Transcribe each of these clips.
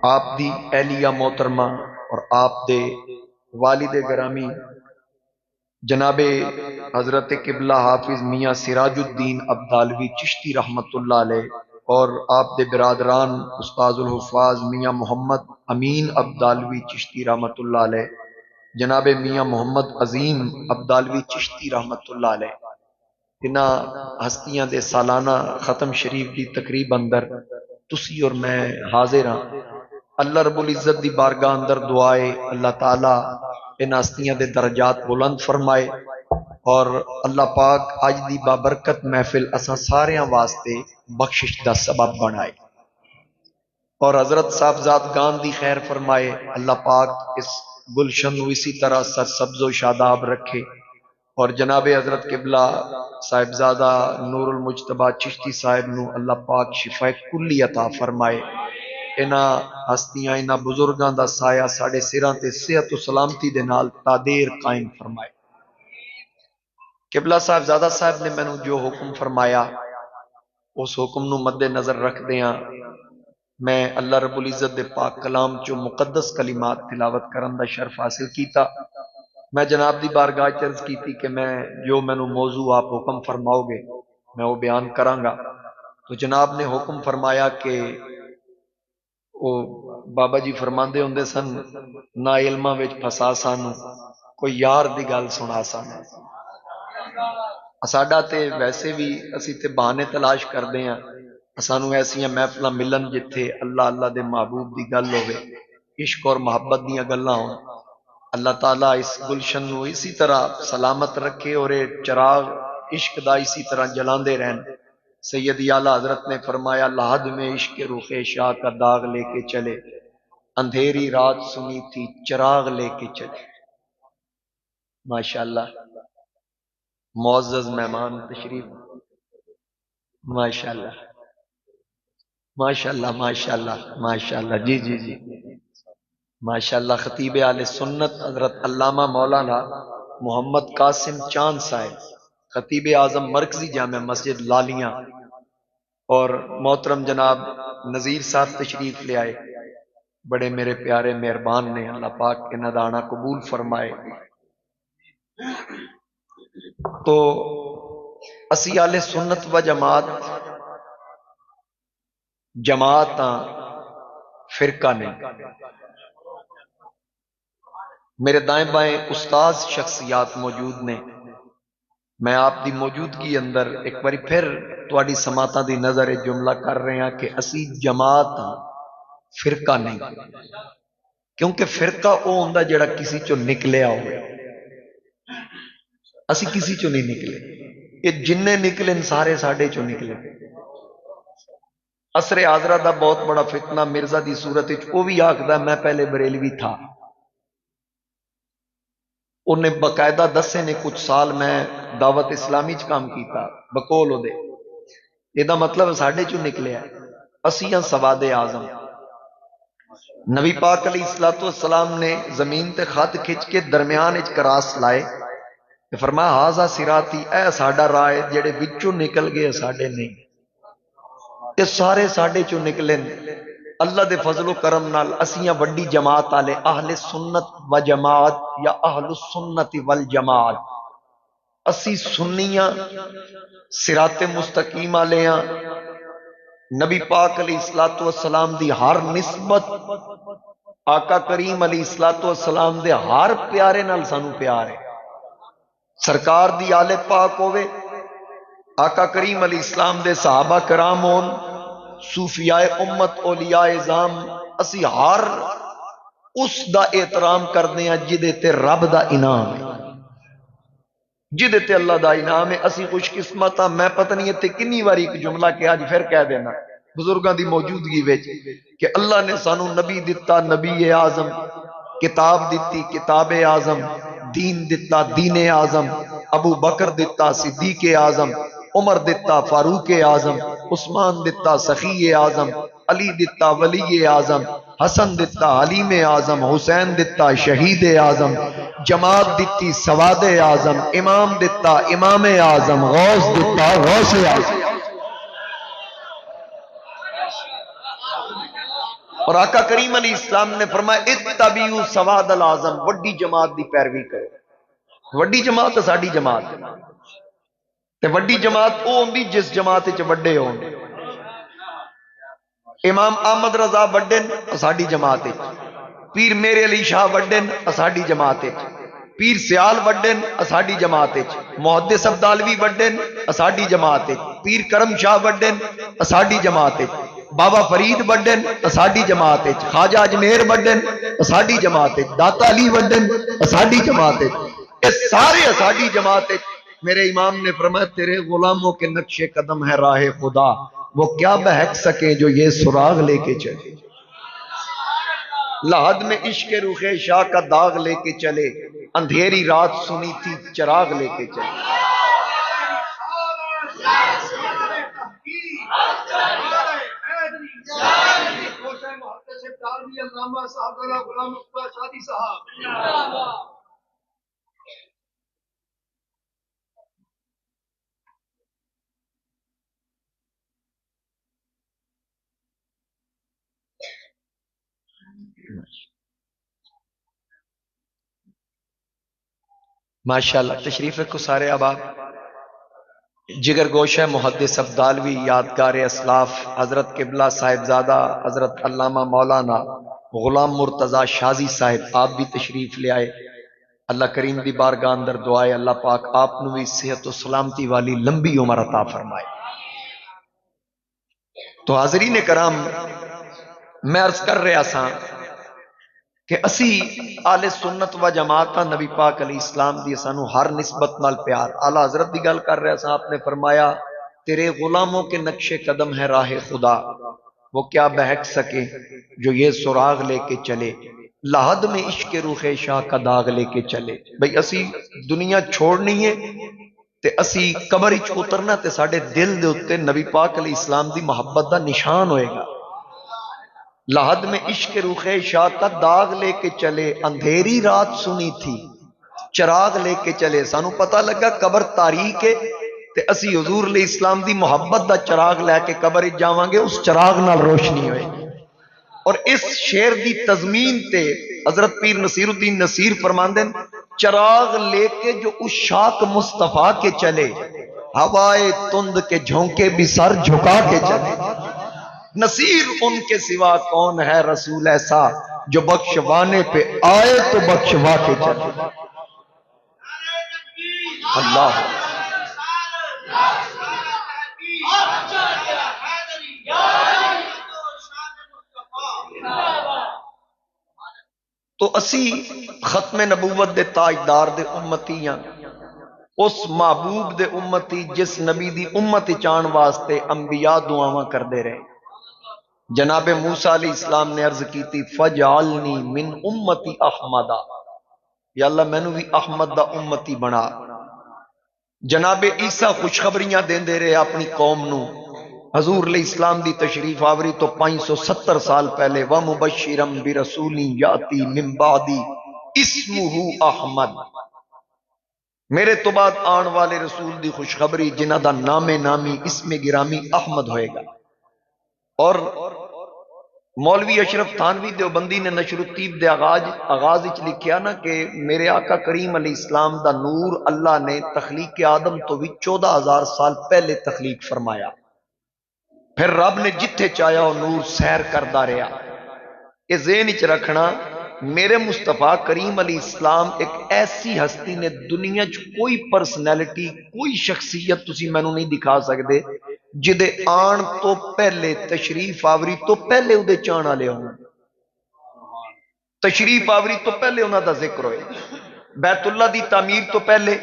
آپ دی اہلیہ محترمہ اور آپ دے والد گرامی جناب حضرت قبلہ حافظ میاں سراج الدین عبدالوی چشتی رحمت اللہ علیہ اور آپ دے برادران استاذ الحفاظ میاں محمد امین عبدالوی چشتی رحمت اللہ علیہ، جناب میاں محمد عظیم عبدالوی چشتی رحمت اللہ علیہ، انہاں ہستیاں دے سالانہ ختم شریف دی تقریب اندر تسی اور میں حاضر ہاں۔ اللہ رب العزت دی بارگاہ اندر دعائے اللہ تعالی ان ہستیاں دے درجات بلند فرمائے اور اللہ پاک اج دی بابرکت محفل اساں ساریاں واسطے بخشش دا سبب بنائے اور حضرت صاحبزاد گان دی خیر فرمائے۔ اللہ پاک اس گلشن نو اسی طرح سرسبز و شاداب رکھے اور جناب حضرت قبلہ صاحبزادہ نور المجتبی چشتی صاحب نو اللہ پاک شفا کلی عطا فرمائے۔ انہاں ہستیاں انہاں بزرگاں دا سایہ ساڑے سراں تے صحت و سلامتی دے نال تادیر قائم فرمائے۔ قبلہ صاحبزادہ صاحب نے مینوں جو حکم فرمایا اس حکم نو مد نظر رکھ دیاں میں اللہ رب العزت دے پاک کلام چو مقدس کلمات تلاوت کرن دا شرف حاصل کیتا۔ میں جناب دی بارگاہ عرض کیتی کہ میں جو مینوں موضوع آپ حکم فرماؤ گے میں وہ بیان کراں گا، تو جناب نے حکم فرمایا کہ وہ بابا جی فرماندے ہوندے سن نا علماں وچ پھسا سانو کوئی یار دی گل سنا سانو۔ ساڈا تے ویسے بھی اسی تے بہانے تلاش کردے ہیں، سانو ایسیاں محفلاں ملن جتھے اللہ اللہ دے محبوب دی گل ہوے، عشق اور محبت دیاں گلاں ہون۔ اللہ تعالیٰ اس گلشن نو اسی طرح سلامت رکھے اور چراغ عشق دا اسی طرح جلاندے رہن۔ سیدی اعلیٰ حضرت نے فرمایا لحد میں عشق رخ شاہ کا داغ لے کے چلے، اندھیری رات سنی تھی چراغ لے کے چلے۔ ماشاءاللہ معزز مہمان تشریف، ماشاءاللہ ماشاءاللہ ماشاءاللہ ماشاءاللہ جی جی جی ماشاءاللہ خطیب اہل سنت حضرت علامہ مولانا محمد قاسم چاند صاحب خطیب اعظم مرکزی جامع مسجد لالیاں اور محترم جناب نذیر صاحب تشریف لے آئے، بڑے میرے پیارے مہربان نے، اللہ پاک انہاں دا آنا قبول فرمائے۔ تو اسی اہل سنت و جماعت فرقہ نہیں۔ میرے دائیں بائیں استاذ شخصیات موجود نے، میں آپ دی موجودگی اندر ایک باری پھر تواڈی سماعتاں دی نظر جملہ کر رہے ہیں کہ اسی جماعت فرقہ نہیں، کیونکہ فرقہ او ہوندا جڑا کسی چوں نکلیا ہوئے، اسی کسی چوں نہیں نکلے، یہ جننے نکلے سارے ساڈے چوں نکلے۔ عصر حاضرہ دا بہت بڑا فتنہ مرزا دی صورت وچ او بھی آکھدا میں پہلے بریلوی تھا، انہیں باقاعدہ دسے نے کچھ سال میں دعوت اسلامی چ کام کیتا بقول دے، یہ مطلب ساڈے چوں نکلے ہے، اسیاں سواد اعظم۔ نبی پاک علیہ الصلوۃ والسلام نے زمین تے خط کھچ کے درمیان وچ کراس لائے، فرمایا ہاذا صراطی، اے ساڈا راہ ہے، جڑے وچوں نکل گئے ساڈے نہیں، یہ سارے ساڈے چوں نکلے۔ اللہ دے فضل و کرم نال اسیاں وڈی جماعت والے اہل سنت و جماعت یا اہل السنت والجماعت، اسی سنیاں صراط مستقیم والے ہاں۔ نبی پاک علیہ الصلوۃ والسلام دی ہر نسبت، آقا کریم علیہ الصلوۃ والسلام دے ہر پیارے نال سانو پیار ہے۔ سرکار دی آل پاک ہوے، آقا کریم علیہ السلام دے صحابہ کرام ہون، صوفیاء امت اولیاء اعظام، اسی ہر اس دا احترام کردے ہیں جدے تے رب دا انعام ہے، جدے تے اللہ دا انعام ہے۔ اسی خوش قسمت ہاں۔ میں پتہ نہیں تے کنی واری ایک جملہ کہ آج پھر کہہ دینا بزرگاں دی موجودگی وچ کہ اللہ نے سانو نبی دتا نبی اعظم، کتاب دتی کتاب اعظم، دین دتا دین اعظم، ابو بکر دتا صدیق اعظم، عمر دتا فاروق اعظم، عثمان دتا سخی اعظم، علی دتا ولی اعظم، حسن دتا حلیم اعظم، حسین دتا شہید اعظم، جماعت دتی سواد اعظم، امام دتا امام اعظم، غوث دتا غوث اعظم۔ اور آقا کریم علیہ السلام نے فرمایا اتبعوا سواد الاعظم، وڈی جماعت دی پیروی کرو۔ وڈی جماعت ساڈی جماعت تے وڈی جماعت او ہوندی جس جماعت وچ وڈے ہون۔ امام احمد رضا وڈن ساڈی جماعت وچ، پیر میرے علی شاہ وڈن ساڈی جماعت وچ، پیر سیال وڈن ساڈی جماعت وچ، محدث عبدالوی وڈن ساڈی جماعت وچ، پیر کرم شاہ وڈن ساڈی جماعت وچ، بابا فرید وڈن ساڈی جماعت وچ، خواجہ اجمیر وڈن ساڈی جماعت وچ، داتا علی وڈن ساڈی جماعت وچ، یہ سارے ساڈی جماعت وچ۔ میرے امام نے فرمایا تیرے غلاموں کے نقش قدم ہے راہ خدا، وہ کیا بہک سکے جو یہ سراغ لے کے چلے۔ لحد میں عشق روح شاہ کا داغ لے کے چلے، اندھیری رات سنی تھی چراغ لے کے چلے۔ ماشاءاللہ تشریف رکھو سارے احباب۔ جگر گوشہ محدث عبدالوی یادگار اسلاف حضرت قبلہ صاحبزادہ حضرت علامہ مولانا غلام مرتضی شازی صاحب، آپ بھی تشریف لے آئے۔ اللہ کریم دی بارگاہ اندر دعائے اللہ پاک آپ نو بھی صحت و سلامتی والی لمبی عمر عطا فرمائے۔ تو حاضرین کرام، میں عرض کر رہا سا کہ اسی آل سنت و جماعت نبی پاک علیہ السلام دی سانو ہر نسبت نال پیار۔ اعلیٰ حضرت دی گل کر رہا سا، آپ نے فرمایا تیرے غلاموں کے نقش قدم ہے راہ خدا، وہ کیا بہک سکے جو یہ سراغ لے کے چلے، لحد میں عشق روح شاہ کا داغ لے کے چلے۔ بھئی اسی دنیا چھوڑنی ہے تے اسی قبر وچ اترنا تے ساڈے دل دے اوتے نبی پاک علیہ السلام دی محبت دا نشان ہوئے گا۔ لحد میں عشق روح شاہ کا داغ لے کے چلے، اندھیری رات سنی تھی چراغ لے کے چلے۔ سانو پتہ لگا قبر تاریک ہے تے اسی حضور علیہ السلام دی محبت دا چراغ لے کے قبر وچ جاواں گے، اس چراغ نال روشنی ہوئے گی۔ اور اس شعر دی تضمین تے حضرت پیر نصیر الدین نصیر فرماندے ہیں چراغ لے کے جو اس شاک مصطفیٰ کے چلے، ہوائے تند کے جھونکے بھی سر جھکا کے چلے۔ نصیر ان کے سوا کون ہے رسول ایسا جو بخشوانے پہ آئے تو بخشوا کے چلے۔ اللہ تو اسی ختم نبوت دے تاجدار دے امتی ہیں، اس محبوب دے امتی جس نبی دی امت چان واسطے انبیاء دعاواں کر دے رہے۔ جناب موسیٰ علیہ السلام نے عرض کی تھی فجعلنی من امتی احمدہ، یا اللہ میں نو بھی احمد دا امتی بنا۔ جناب عیسیٰ خوشخبریاں دین دے رہے اپنی قوم نو، حضور علیہ السلام دی تشریف آوری تو 570 سال پہلے وَمُبَشِّرًا بِرَسُولٍ یَأْتِی مِن بَعْدِی اسمہ احمد، میرے تو بعد آن والے رسول دی خوشخبری جنہ دا نام نامی اسم گرامی احمد ہوئے گا۔ اور مولوی اشرف تھانوی دیوبندی نے نشر الطیب دے آغاز وچ لکھیا نا کہ میرے آقا کریم علیہ السلام دا نور اللہ نے تخلیق آدم تو بھی 14,000 سال پہلے تخلیق فرمایا، پھر رب نے جتھے چاہیا وہ نور سیر کردا رہا۔ یہ ذہن وچ رکھنا میرے مصطفیٰ کریم علیہ السلام ایک ایسی ہستی نے دنیا چ کوئی پرسنالٹی کوئی شخصیت تسی مینوں نہیں دکھا سکدے جدے آن تو پہلے تشریف آوری تو پہلے اودے چان والے ہون، تشریف آوری تو پہلے انہاں دا ذکر ہوئے، بیت اللہ دی تعمیر تو پہلے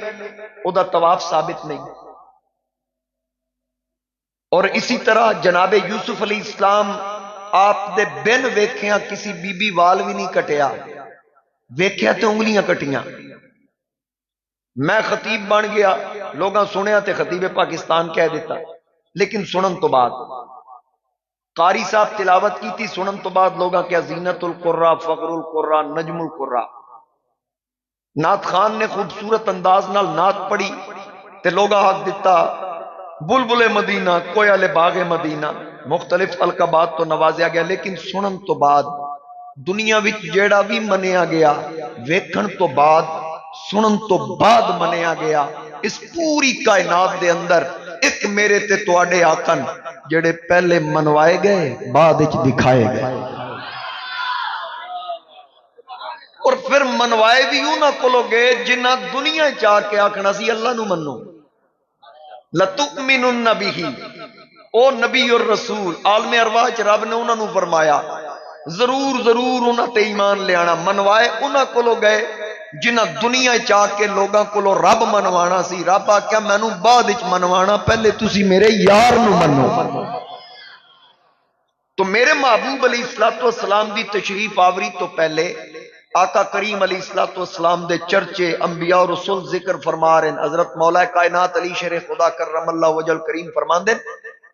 او دا طواف ثابت نہیں۔ اور اسی طرح جناب یوسف علیہ السلام آپ دے بن ویکھیاں کسی بی بی وال بھی نہیں کٹیا، ویکھیا تے انگلیاں کٹیاں۔ میں خطیب بن گیا، لوگاں سنیا تے خطیب پاکستان کہہ دیتا، لیکن سنن تو بعد قاری صاحب تلاوت کی تھی، سنن تو بعد لوگاں کیا زینت القرآ فخر القرآ نجم القرآ، نعت خان نے خوبصورت انداز نال نعت پڑھی تے لوگاں حق دیتا بلبل مدینہ، کوئل باغ مدینہ، مختلف القابات تو نوازیا گیا، لیکن سنن تو بعد دنیا وچ جیڑا بھی منیا گیا، ویکھن تو بعد، سنن تو بعد منیا گیا، اس پوری کائنات دے اندر ایک میرے تے تواڈے آقا جڑے پہلے منوائے گئے بعد وچ دکھائے گئے، اور پھر منوائے بھی انہاں کولو گئے جنہ دنیا چاہ کے آکھنا سی اللہ نو منو، لَتُؤْمِنُنَّ بِهِ، او نبی اور رسول عالم ارواح چ رب نے انہاں نو فرمایا ضرور ضرور انہاں تے ایمان لے آنا، منوائے انہاں کولو گئے جنہ دنیا چاہ کے لوگاں کولو رب منوانا سی، رب آکھیا مینوں بعد وچ منوانا، پہلے تسی میرے یار نو منو۔ تو میرے محبوب علیہ السلام دی تشریف آوری تو پہلے آقا کریم علیہ السلام دے چرچے انبیاء اور رسول ذکر فرما رہے ہیں۔ حضرت مولا کائنات علی شیر خدا کرم اللہ وجہ کریم فرماندے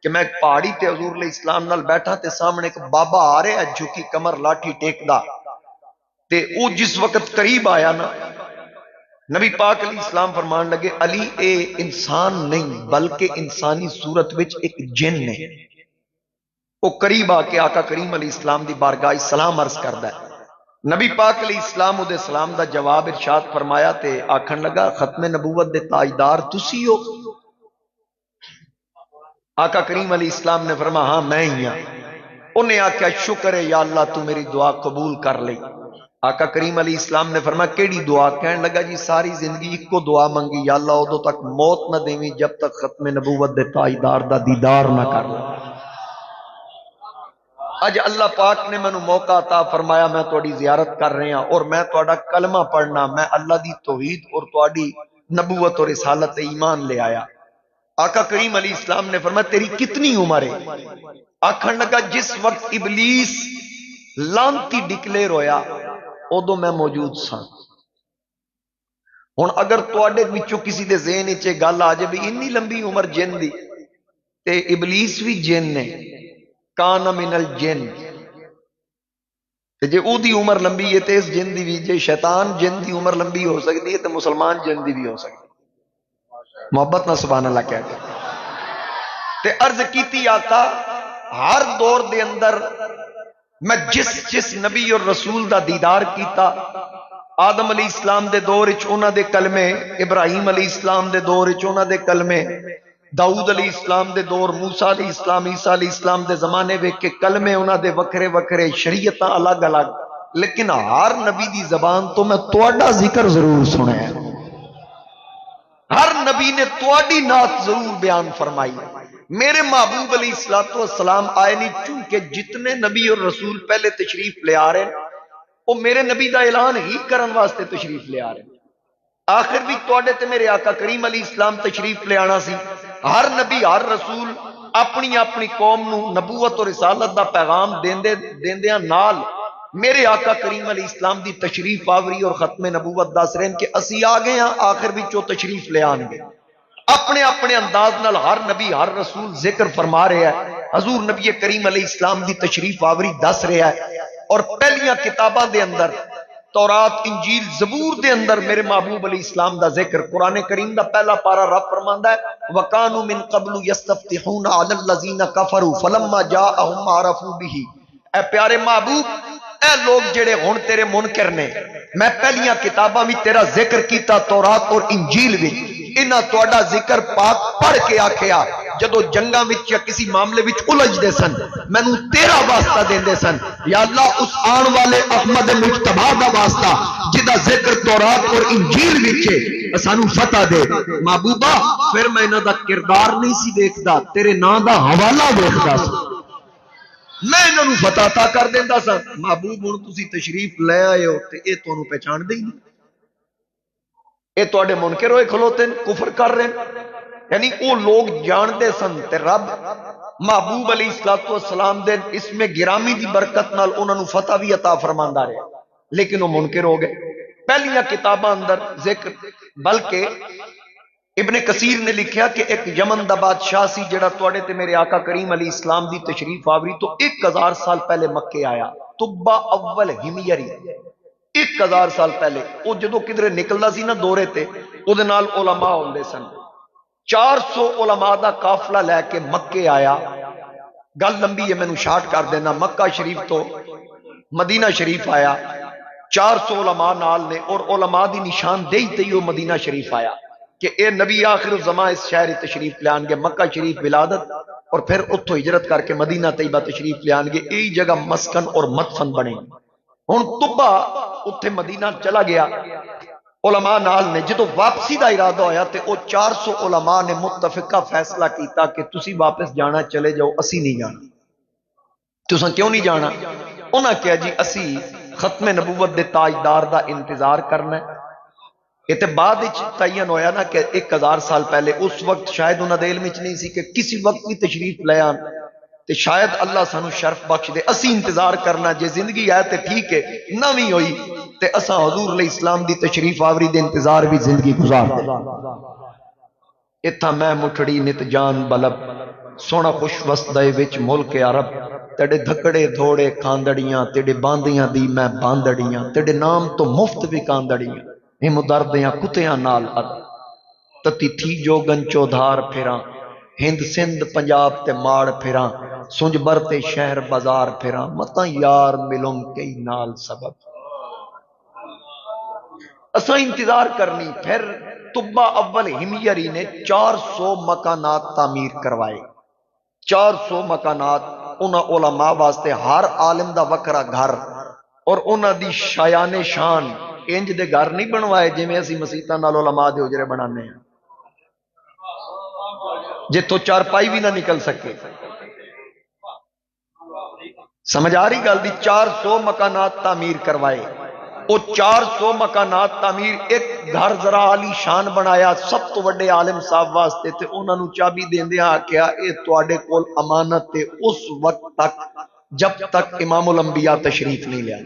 کہ میں ایک پہاڑی تے حضور علیہ السلام نال بیٹھا تے سامنے ایک بابا آ رہا ہے جھکی کمر لاٹھی ٹیکدا، تے او جس وقت قریب آیا نا نبی پاک علیہ السلام فرمان لگے علی اے انسان نہیں بلکہ انسانی صورت وچ ایک جن ہے۔ وہ قریب آ کے آقا کریم علیہ السلام دی بارگاہ سلام عرض کردا ہے، نبی پاک علیہ السلام دے سلام دا جواب ارشاد فرمایا تے آکھن لگا ختم نبوت دے تاجدار تسی ہو؟ آقا کریم علیہ السلام نے فرمایا ہاں میں ہی ہاں۔ انہیں آکھیا شکر ہے یا اللہ تو میری دعا قبول کر لئی۔ آقا کریم علیہ السلام نے فرمایا کیڑی دعا؟ کہنے لگا جی ساری زندگی ایک کو دعا منگی، یا اللہ ادو تک موت نہ دیویں جب تک ختم نبوت دے تاجدار دا دیدار نہ کر لیں۔ اج اللہ پاک نے مینوں موقع عطا فرمایا میں تہاڈی زیارت کر رہا ہوں اور میں تہاڈا کلمہ پڑھنا، میں اللہ دی توحید اور تہاڈی نبوت اور رسالت ایمان لے آیا۔ آقا کریم علیہ السلام نے فرمایا تیری کتنی عمر ہے؟ آکھن لگا جس وقت ابلیس لانتی ڈکلیئر ہویا ادو میں موجود سا۔ ہن اگر تواڈے وچوں کسی دے ذہن وچ گل آ جائے بھی اتنی لمبی عمر جن دی، تے ابلیس بھی جن نے، کان من الجن، تے جے او دی عمر لمبی ہے تے اس جن دی بھی، جے شیطان جن دی عمر لمبی ہو سکتی ہے تے مسلمان جن دی بھی ہو سکتی ہے۔ محبت نہ سبحان اللہ کہہ دے۔ تے عرض کیتی آقا ہر دور دے اندر میں جس نبی اور رسول دا دیدار کیتا، آدم علیہ السلام دے دور وچ انہاں دے کلمے، ابراہیم علیہ السلام دے دور وچ انہاں دے کلمے، داؤد علیہ السلام دے دور، موسیٰ علیہ السلام، عیسیٰ علیہ السلام دے زمانے ویکھ کے کلمے انہاں دے وکھرے وکھرے، شریعتاں الگ الگ، لیکن ہر نبی دی زبان تو میں تواڈا ذکر ضرور سنیا ہے، ہر نبی نے تواڈی نعت ضرور بیان فرمائی۔ میرے محبوب علیہ السلام آئے نہیں، چونکہ جتنے نبی اور رسول پہلے تشریف لے آ رہے ہیں وہ میرے نبی دا اعلان ہی کرن واسطے تشریف لے آ رہے ہیں۔ آخر بھی تواڈے تے میرے آقا کریم علیہ السلام تشریف لے آنا سی۔ ہر نبی ہر رسول اپنی اپنی قوم نو نبوت اور رسالت دا پیغام دیندیاں نال میرے آقا کریم علیہ السلام دی تشریف آوری اور ختم نبوت دس رہے ہیں کہ اسی آ گئے ہاں، آخر بھی چو تشریف لے آن گے۔ اپنے اپنے انداز نال ہر نبی ہر رسول ذکر فرما رہا ہے، حضور نبی کریم علیہ السلام دی تشریف آوری دس رہا ہے، اور پہلیاں کتاباں دے اندر تورات انجیل زبور دے اندر میرے محبوب علیہ السلام دا ذکر، قرآن کریم دا پہلا پارا رب فرماندا ہے وَقَانُوا مِن قَبْلُ يَسْتَفْتِحُونَ عَلَى الَّذِينَ كَفَرُوا فَلَمَّا جَاءَهُمْ عَرَفُوا بِهِ۔ اے پیارے محبوب، اے لوگ جڑے ہن تیرے منکر نے، میں پہلیاں کتاباں وچ تیرا ذکر کیتا تورات اور انجیل وچ، انہاں تہاڈا ذکر پاک پڑھ کے آکھیا جدو جنگاں وچ یا کسی معاملے وچ الجھ دے سن مینوں تیرا واسطہ دیندے سن، یا اللہ اس آن والے احمد مجتبی دا واسطہ جدا ذکر تورات اور انجیل وچ سانو فتح دے۔ محبوبہ پھر میں انہاں دا کردار نہیں سی دیکھدا، تیرے نام دا حوالہ دیکھدا سی، میں انہاں نوں فتح عطا کر دیندا سا۔ محبوب ہن تسی تشریف لے آئے ہو تے اے تانوں پہچان دے ہی نہیں، اے تواڈے منکر ہوئے کھلوتے کفر کر رہے ہیں، یعنی وہ لوگ جان دے سن تے رب محبوب علیہ السلام دے اس میں گرامی دی برکت نال انہاں نوں فتح بھی عطا فرماندا رہا، لیکن وہ منکر ہو گئے۔ پہلیاں کتاباں اندر ذکر، بلکہ ابن کثیر نے لکھیا کہ ایک یمن دا بادشاہ سی جڑا تواڈے تے میرے آقا کریم علیہ السلام دی تشریف آوری تو 1000 سال پہلے مکے آیا، تبا اول ہمیری، 1000 سال پہلے وہ جدو کدھر نکلدا سی نا دورے تے او دے نال علماء ہوندے سن، 400 علماء دا قافلہ لے کے مکے آیا. گل لمبی ہے، مینوں شارٹ کر دینا. مکہ شریف تو مدینہ شریف آیا، 400 علماء نال نے، اور علماء دی نشاندہی تے وہ مدینہ شریف آیا کہ اے نبی آخر الزمان اس شہر تشریف لے آن گے. مکہ شریف ولادت اور پھر اتھوں ہجرت کر کے مدینہ طیبہ تشریف لے آن گے. یہی جگہ مسکن اور مدفن بنے. ہن طبا اتھے مدینہ چلا گیا علماء نال نے. جدو واپسی دا ارادہ ہویا تے او 400 علماء نے متفقہ فیصلہ کیتا کہ تسی واپس جانا چلے جاؤ، اسی نہیں جانا. تساں کیوں نہیں جانا؟ انہاں کہا جی اسی ختم نبوت دے تاجدار دا انتظار کرنا ہے. یہ تے بعد تعین ہویا نا کہ 1000 سال پہلے. اس وقت شاید انہاں دے علم وچ نہیں سی کہ کسی وقت بھی تشریف لے آن تے شاید اللہ سانو شرف بخش دے. اسی انتظار کرنا، جے زندگی ہے تے ٹھیک ہے، نہ بھی ہوئی تے اساں حضور علیہ السلام دی تشریف آوری دے انتظار بھی زندگی گزار دے. اتھا میں مٹھڑی نت جان بلب سونا خوش وسدے وچ ملک عرب. تیڑے دھکڑے دھوڑے کھاندڑیاں، تیڑے باندیاں دی میں باندڑیاں، تیڑے نام تو مفت بھی کاندڑیاں. ہم دردیاں کتیاں نال اد تتی تھی جو گنچو دھار پھراں. ہند سندھ پنجاب تے ماڑ پھراں. سنج برتے شہر بازار پھراں. متاں یار ملوں کئی نال سبب. اساں انتظار کرنی. پھر طبا اول ہمیری نے 400 مکانات تعمیر کروائے. 400 مکانات انہاں علماء واسطے، ہر عالم دا وکرا گھر، اور انہاں دی شایان شان انج دے گھر نہیں بنوائے جویں اسی مسیتاں نال علماء دے اجرے بنانے ہیں جتوں چارپائی بھی نہ نکل سکے. سمجھ آ رہی گل دی؟ 400 مکانات تعمیر کروائے. وہ 400 مکانات تعمیر، ایک گھر ذرا عالی شان بنایا سب تو بڑے عالم صاحب واسطے تے انہاں نوں چابی دیندیاں آکھیا اے تواڈے کول امانت تے اس وقت تک جب تک امام الانبیاء تشریف نہیں لیا.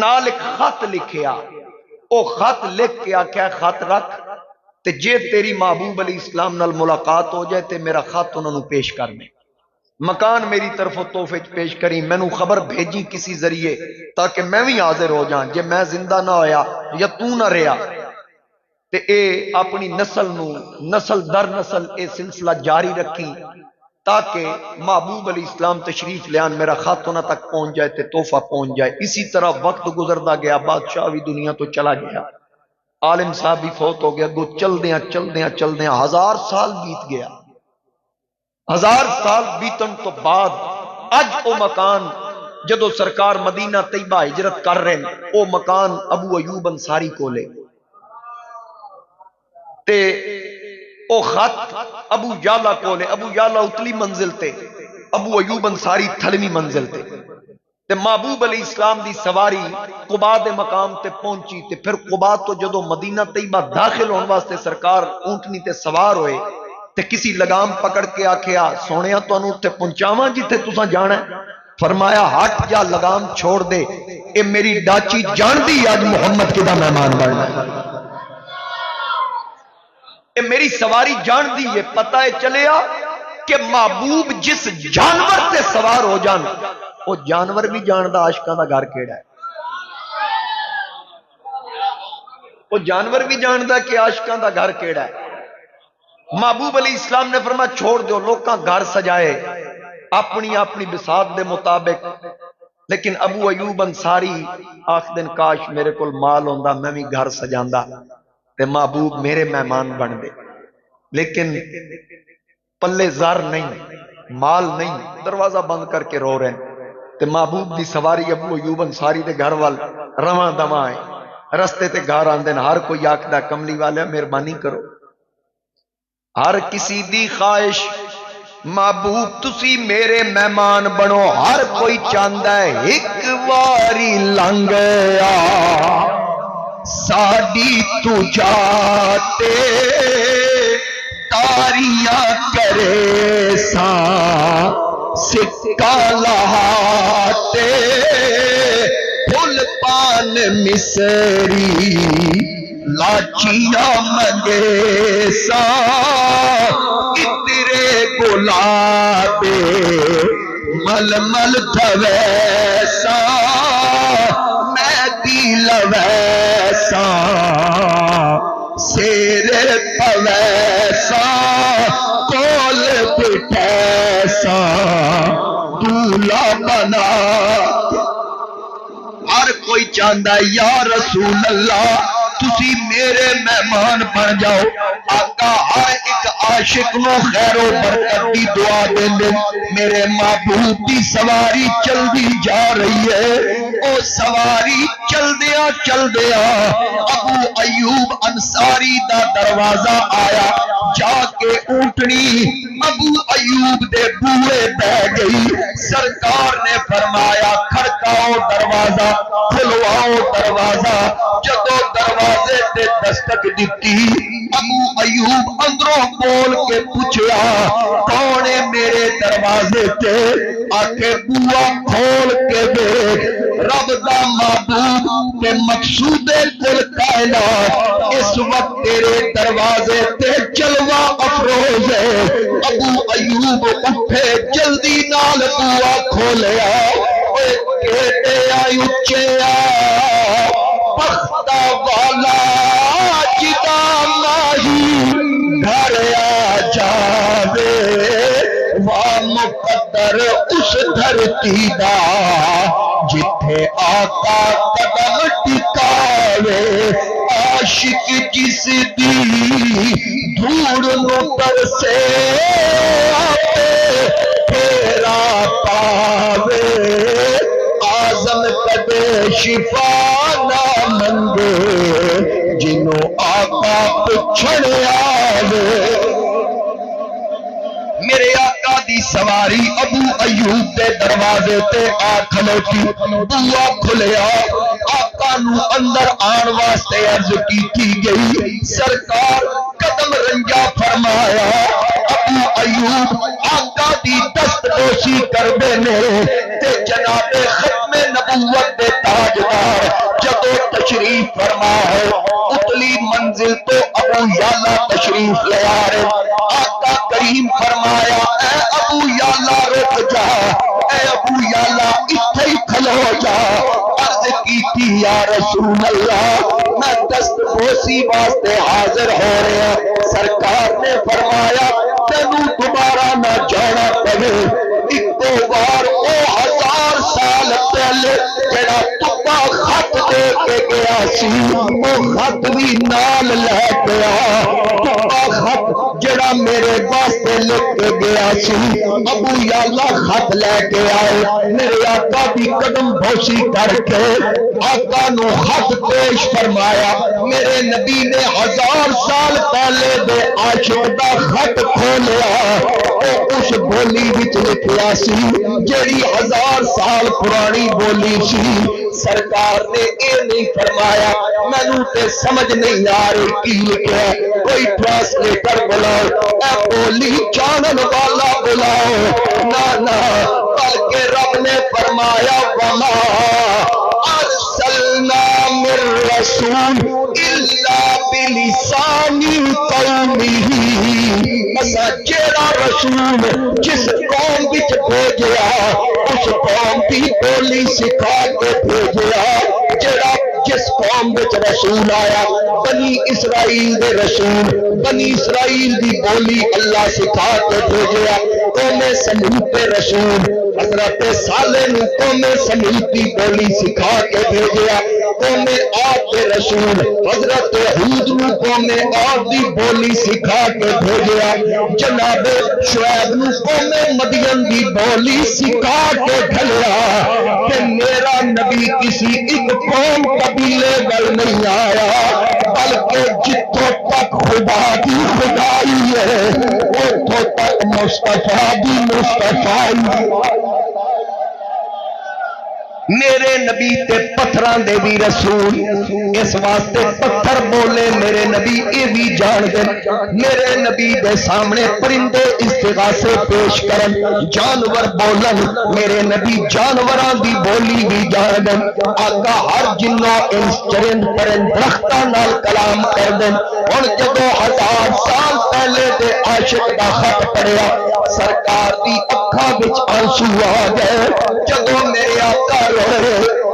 نال ایک خط لکھیا. او خط لکھ کے آکھیا خط رکھ تے جے تیری محبوب علیہ السلام نال ملاقات ہو جائے تے میرا خط انہاں نوں پیش کرنے. مکان میری طرف تحفے پیش کری، مینوں خبر بھیجی کسی ذریعے تاکہ میں بھی حاضر ہو جاں. جے میں زندہ نہ ہویا یا تو نہ رہیا تے اے اپنی نسل نو نسل در نسل اے سلسلہ جاری رکھی تاکہ محبوب علیہ السلام تشریف لیان میرا خط انہاں تک پہنچ جائے تے تحفہ پہنچ جائے. اسی طرح وقت گزردا گیا. بادشاہ بھی دنیا تو چلا گیا، عالم صاحب بھی فوت ہو گیا. گو چلدیاں 1000 سال بیت گیا. 1000 سال بیتن تو بعد اج او مکان جدو سرکار مدینہ طیبہ ہجرت کر رہے ہیں، او مکان ابو ایوب انصاری کو لے تے او خط ابو یالا کو لے. ابو یالا اتلی منزل تے، ابو ایوب انصاری تھلوی منزل تے. تے محبوب علیہ السلام دی سواری قباء دے مقام تے پہنچی. تے پھر قباء تو جدو مدینہ طیبہ داخل ہونے واسطے سرکار اونٹنی تے سوار ہوئے تے کسی لگام پکڑ کے آکھیا سونیا تانوں تے پہنچاواں جتھے تساں جانا ہے. فرمایا ہٹ جا، لگام چھوڑ دے، اے میری ڈاچی جان دی اج محمد کدا مہمان بننا ہے. اے میری سواری جان دی. یہ پتہ ہے چلیا کہ محبوب جس جانور تے سوار ہو جان وہ جانور بھی جاندا عاشقاں دا گھر کیڑا ہے. وہ جانور بھی جاندا کہ عاشقاں دا گھر کیڑا ہے. محبوب علیہ السلام نے فرمایا چھوڑ دیو. لوکاں گھر سجائے اپنی اپنی بساط دے مطابق، لیکن ابو ایوب انصاری آخ دن کاش میرے کول مال ہوندا میں بھی گھر سجاندا تے محبوب میرے مہمان بن دے. لیکن پلے زر نہیں، مال نہیں، دروازہ بند کر کے رو رہے ہیں. تے محبوب دی سواری ابو ایوب انصاری دے گھر وال رواں دواں ہے. رستے تے گھر آندے ہر کوئی آکھدا کملی والے مہربانی کرو. ہر کسی دی خواہش محبوب تسی میرے مہمان بنو. ہر کوئی چاہندا ہے ایک واری لنگ آ ساڈی تو جاتے تاریاں کرے سا سکا لہاتے پھل پان مصری لاچیاں منگے سا اترے گلاب مل مل تھویسا میں دل ویسا سیر پویسا کوئی چاہتا ہے یا رسول اللہ تسی میرے مہمان بن جاؤ. آقا ہر ایک عاشق نو خیر و برکت دی دعا دے. میرے محبوب دی سواری چلدی جا رہی ہے. او سواری چلدیا چلدیا ابو ایوب انصاری دا دروازہ آیا. جا کے اونٹنی ابو ایوب دے بوئے بہ گئی. سرکار نے فرمایا کھڑکاؤ دروازہ, کھلواؤ دروازہ. جدو دروازے تے دستک دیتی ابو ایوب اندروں بول کے پوچھیا کون ہے میرے دروازے تے؟ آکے بوا کھول کے دیکھ رب دا محبوب تے مقصود کل کائنات اس وقت تیرے دروازے تے جلوہ افروز ہے. ابو ایوب اٹھے جلدی نال بوا کھولیا. کہتے آئی اچھے بختہ والا جدا ماہی گھر آ جاوے وا مقدر اس دھرتی دا جتھے آقا قدم ٹکاوے. عاشق جس دی دھوڑ نو ترسے آپے پھیرا پاوے. آزم کدے شفا نہ منگے جنوں آقا پچھڑ آوے. میرے آقا دی سواری ابو ایوب دے دروازے تے آ کھلوتی. بوا کھلیا. آقا نو اندر آن واسطے عرض کی گئی. سرکار قدم رنجا فرمایا. ابو ایوب آقا دی دست بوسی کردے نے تے جناب ختم نبوت دے تاجدار جدو تشریف فرما ہے اتلی منزل تو ابو یالا تشریف لے آ رہے. آقا کریم فرمایا اے ابو یالا رک جا, اے ابو یالا اتھے ہی کھلو جا. عرض کی یا رسول اللہ میں دست بوسی واسطے حاضر ہو رہا. سرکار نے فرمایا تینوں دوبارہ نہ جانا پڑے. ایک دو بار او 1000 سال پہلے جڑا تپا خط دے کے گیا سی وہ خط بھی نال لے گیا. تپا خط جڑا میرے واسطے لکھ کے گیا سی ابو یالا خط لے کے آئے. میرے آقا بھی قدم بوسی کر کے آقا نو خط پیش فرمایا. میرے نبی نے 1000 سال پہلے دے عاشق دا خط کھولیا. اس بولی وچ لکھیا سی جڑی 1000 سال پرانی بولی سی. سرکار نے اے نہیں فرمایا مینوں تے سمجھ نہیں آ رہی کی لکھیا, کوئی ٹرانسلیٹر بلاؤ, اے بولی جانن والا بلاؤ. نہ بلکہ رب نے فرمایا وما ارسلنا من رسول الا بلسان قومه. اسا جیڑا رسول جس قوم وچ بھیجیا اس قوم دی بولی سکھا کے بھیجیا. جیڑا جس قوم وچ رسول آیا بنی اسرائیل دے رسول بنی اسرائیل دی بولی اللہ سکھا کے بھیجیا. قوم سمود دے رسول حضرت صالح نو قوم سمود دی بولی سکھا کے بھیجیا. قوم عاد دے رسول حضرت ہود نو قوم عاد دی بولی سکھا کے بھیجیا. جناب شعیب نو قوم مدین دی بولی سکھا کے گھلیا. کہ میرا نبی کسی ایک قوم قبیلے ول نہیں آیا بلکہ جتوں تک خدا کی خدائی ہے اتوں تک مصطفیٰ دی مصطفیٰ. میرے نبی تے پتھراں دے بھی رسول اس واسطے پتھر بولے میرے نبی اے بھی جان دے. میرے نبی دے سامنے پرندے استغاثے پیش کرن جانور بولن میرے نبی جانوراں دی بولی بھی جان دے. آقا ہر جنوں انس چرند پرند درختاں نال کلام کر دین. ہن جدوں 1000 سال پہلے دے عاشق دا خط پڑھیا سرکار دی اکھاں وچ آنسو آ گئے. جدوں میرے آقا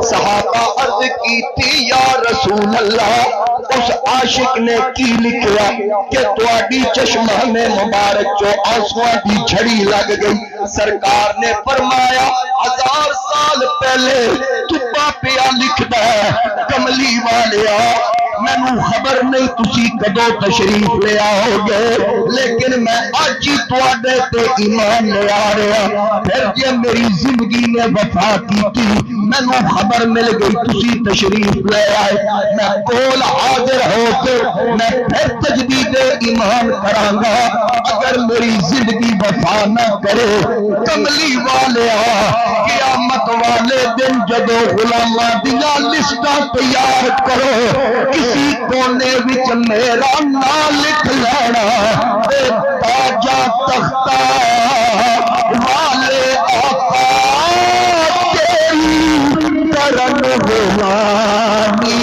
صحابہ عرض کی تھی یا رسول اللہ اس عاشق نے کی لکھیا کہ تواڈی چشمہ میں مبارک جو آنسواں دی جھڑی لگ گئی. سرکار نے فرمایا 1000 سال پہلے تپا پیا لکھدا ہے کملی والیا مینوں خبر نہیں تسی کدوں تشریف لے آؤ گے لیکن میں اج ہی تواڈے تے ایمان لے آ رہا پھر جے میری زندگی نے وفا کیتی مینوں خبر مل گئی تسی تشریف لے آئے میں کول حاضر ہو کے میں پھر تجدید ایمان کراں گا اگر میری زندگی وفا نہ کرے کملی والیا قیامت والے دن جدو غلاماں دیاں لسٹاں تیار کرو کسی کونے وچ میرا نام لکھ لینا اے تاجا تختہ والے آقا تیری کرن غلامی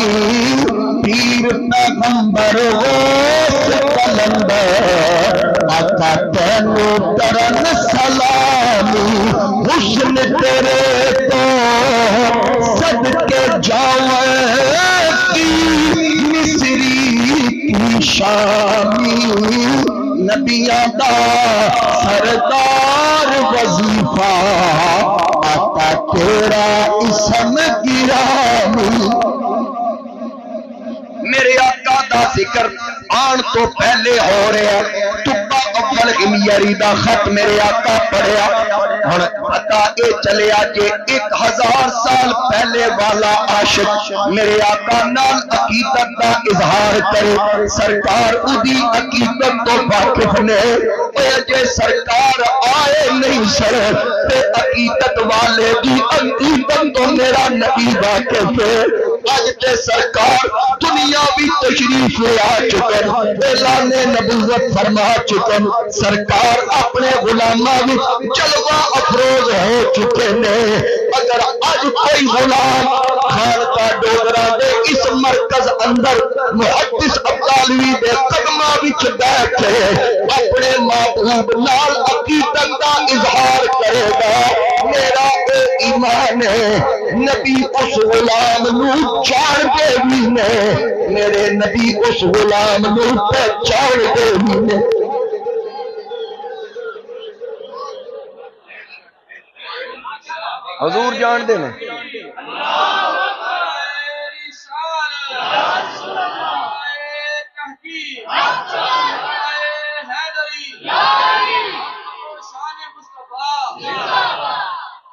پیر پیغمبر غوث کلندر آقا تینو کرن سلامی حسن تیرے تو صدقے جاویں کی مصری کی شامی نبیاں دا سردار وظیفہ آقا تیرا اسم گرامی میرے آقا دا ذکر آن تو پہلے ہو رہا تبا اول ہمیری دا خط میرے آقا پڑھیا ہن پتہ اے چلیا کہ 1000 سال پہلے والا عاشق میرے آقا نال عقیدت دا اظہار کرے سرکار اودی عقیدت تو واقف نے اے جے سرکار آئے نہیں سر تے عقیدت والے دی عقیدت تو میرا نبی واقف ہے اج تے سرکار دنیا بھی تشریف لے آ چکن اعلان نبوت فرما چکن سرکار اپنے غلاماں وچ جلوہ افروز ہو چکے نے اگر اج کوئی غلام خانقاہ ڈوگرا دے اس مرکز اندر محدث عبدالوی دے قدماں وچ بیٹھے اپنے محبوب نال عقیدت دا اظہار کرے گا میرا اے ایمان ہے نبی اس غلام نو جان دے بھی نے میرے نبی اس غلام نو پہچان دے بھی نے حضور جان دے نے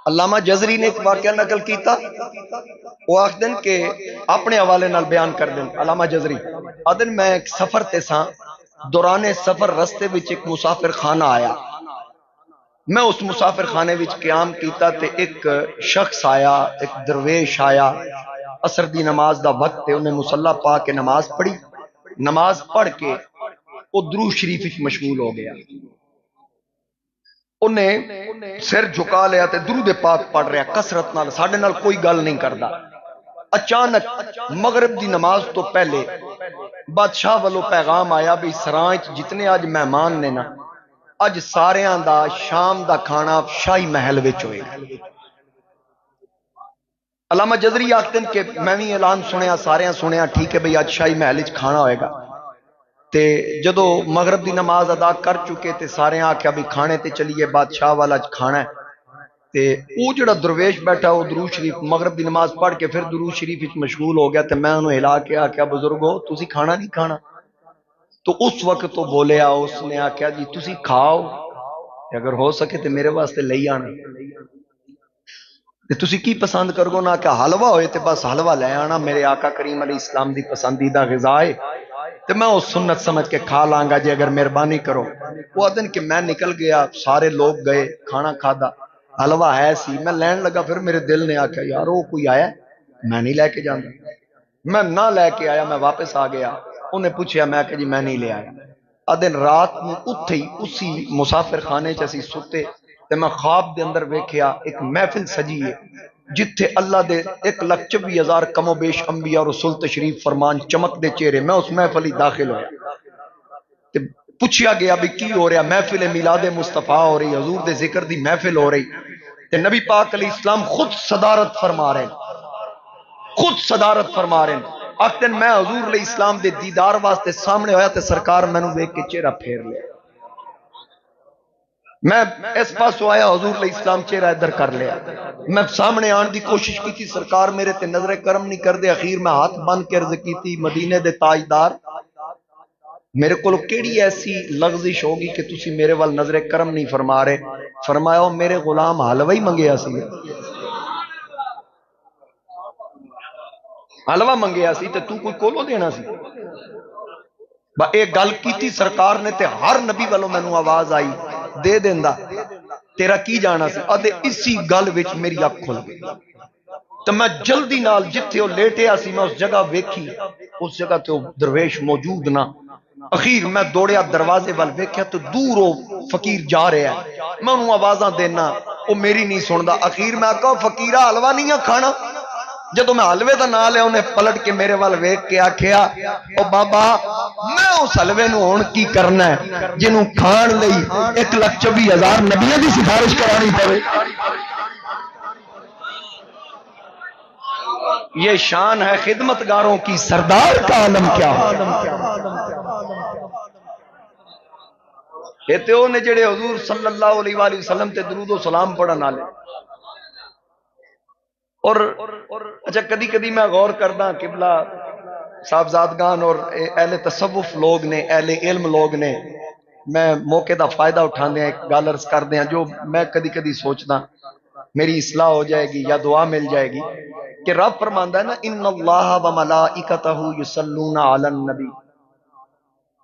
علامہ جزری نے ایک واقعہ نقل کیتا وہ آخ دن کہ اپنے حوالے نال بیان کر دیں علامہ جزری آدن میں ایک سفر تے ساں دوران سفر رستے وچ ایک مسافر خانہ آیا میں اس مسافر خانے وچ قیام کیتا تے ایک شخص آیا ایک درویش آیا عصر دی نماز دا وقت تے انہیں مصلی پا کے نماز پڑھی نماز پڑھ کے وہ درود شریف وچ مشغول ہو گیا انہیں سر جھکا لیا تے درود پاک پڑھ رہا کثرت نال ساڈے نال کوئی گل نہیں کردا اچانک مغرب دی نماز تو پہلے بادشاہ والوں پیغام آیا بھی سراں وچ جتنے اج مہمان نے نا اج ساریاں دا شام دا کھانا شاہی محل وچ ہوئے علامہ جزری آخدن کہ میں بھی اعلان سنیا ساریاں سنیا ٹھیک ہے بھئی اج شاہی محل وچ کھانا ہوئے گا تے جدو مغرب دی نماز ادا کر چکے تے سارے آکھیا بھی کھانے تے چلیے بادشاہ والا کھانا ہے تے او جڑا درویش بیٹھا وہ درود شریف مغرب دی نماز پڑھ کے پھر درود شریف وچ مشغول ہو گیا تے میں انہوں ہلا کے آکھیا بزرگو تسی کھانا نہیں کھانا تو اس وقت تو بولیا اس نے آکھیا جی تسی کھاؤ اگر ہو سکے تے میرے واسطے لئی آنا تے تسی کی پسند کرگو نا کہ حلوہ ہوئے تے بس حلوہ لے آنا میرے آقا کریم علیہ السلام دی پسندیدہ غذا ہے تے میں اس سنت سمجھ کے کھا لانگا جی اگر مہربانی کرو وہ دن کہ میں نکل گیا سارے لوگ گئے کھانا کھادا حلوہ ہے سی میں لین لگا پھر میرے دل نے آکھا یار وہ کوئی آیا میں نہیں لے کے جانا میں نہ لے کے آیا میں واپس آ گیا انہیں پوچھیا میں کہ جی میں نہیں لے آیا ادن رات میں اتھے ہی اسی مسافر خانے چسی ستے تے میں خواب دے اندر ویکھیا ایک محفل سجی ہے جتھے اللہ دے 1,24,000 کم و بیش انبیاء اور رسول تشریف فرمان چمک دے چہرے میں اس محفل ہی داخل ہویا تے پوچھیا گیا بھی کی ہو رہا محفل میلاد مصطفیٰ ہو رہی حضور دے ذکر دی محفل ہو رہی تے نبی پاک علیہ السلام خود صدارت فرما رہے خود صدارت فرما رہے ہیں آخر میں حضور علیہ السلام دے دیدار واسطے سامنے ہویا تے سرکار میں نے دیکھ کے چہرہ پھیر لیا میں اس پاسوں آیا، حضور علیہ السلام چہرہ ادھر کر لیا، میں سامنے آن دی کوشش کی تھی، سرکار میرے تے نظر کرم نہیں کر دے، اخیر میں ہاتھ بن کے عرض کی تھی مدینے دے تاجدار میرے کو کیڑی ایسی لغزش ہوگی کہ تسی میرے وال نظر کرم نہیں فرما رہے؟ فرمایا او میرے غلام حلوہ ہی منگیا سی، حلوہ منگیا سی تے تو کوئی کولو دینا سی؟ ایک گل کیتی سرکار نے تے ہر نبی والوں مینوں آواز آئی دے دیندا، تیرا کی جانا سی؟ ادے اسی گل وچ میری اکھ کھل گئی تو میں جلدی نال جتھے وہ لیٹیا سی میں اس جگہ ویکھی، اس جگہ تے وہ درویش موجود نہ، اخیر میں دوڑیا دروازے وال ویکھیا تو دور وہ فقیر جا رہا ہے، میں انہوں آوازاں دینا وہ میری نہیں سندا، اخیر میں کہا فقیرہ حلوہ نہیں ہے کھانا؟ جدو میں حلوے دا نام لیا انہیں پلٹ کے میرے وال ویکھ کے آکھیا او بابا میں اس حلوے نو ہن کی کرنا ہے جنوں کھان لئی 1,24,000 نبیوں دی سفارش کرانی پڑے؟ یہ شان ہے خدمتگاروں کی، سردار کا عالم کیا ہے؟ یہ تے نے جڑے حضور صلی اللہ علیہ وآلہ وسلم تے درود و سلام پڑھن والے، اور اچھا کدی کدی میں غور کردا قبلہ صاحبزادگان اور اہل تصوف لوگ نے، اہل علم لوگ نے، میں موقع دا فائدہ اٹھاندے ہیں، ایک گل عرض کردے ہیں جو میں کدی کدی سوچدا میری اصلاح ہو جائے گی یا دعا مل جائے گی، کہ رب فرماندا ہے نا ان اللہ و ملائکتہ یصلون علی النبی،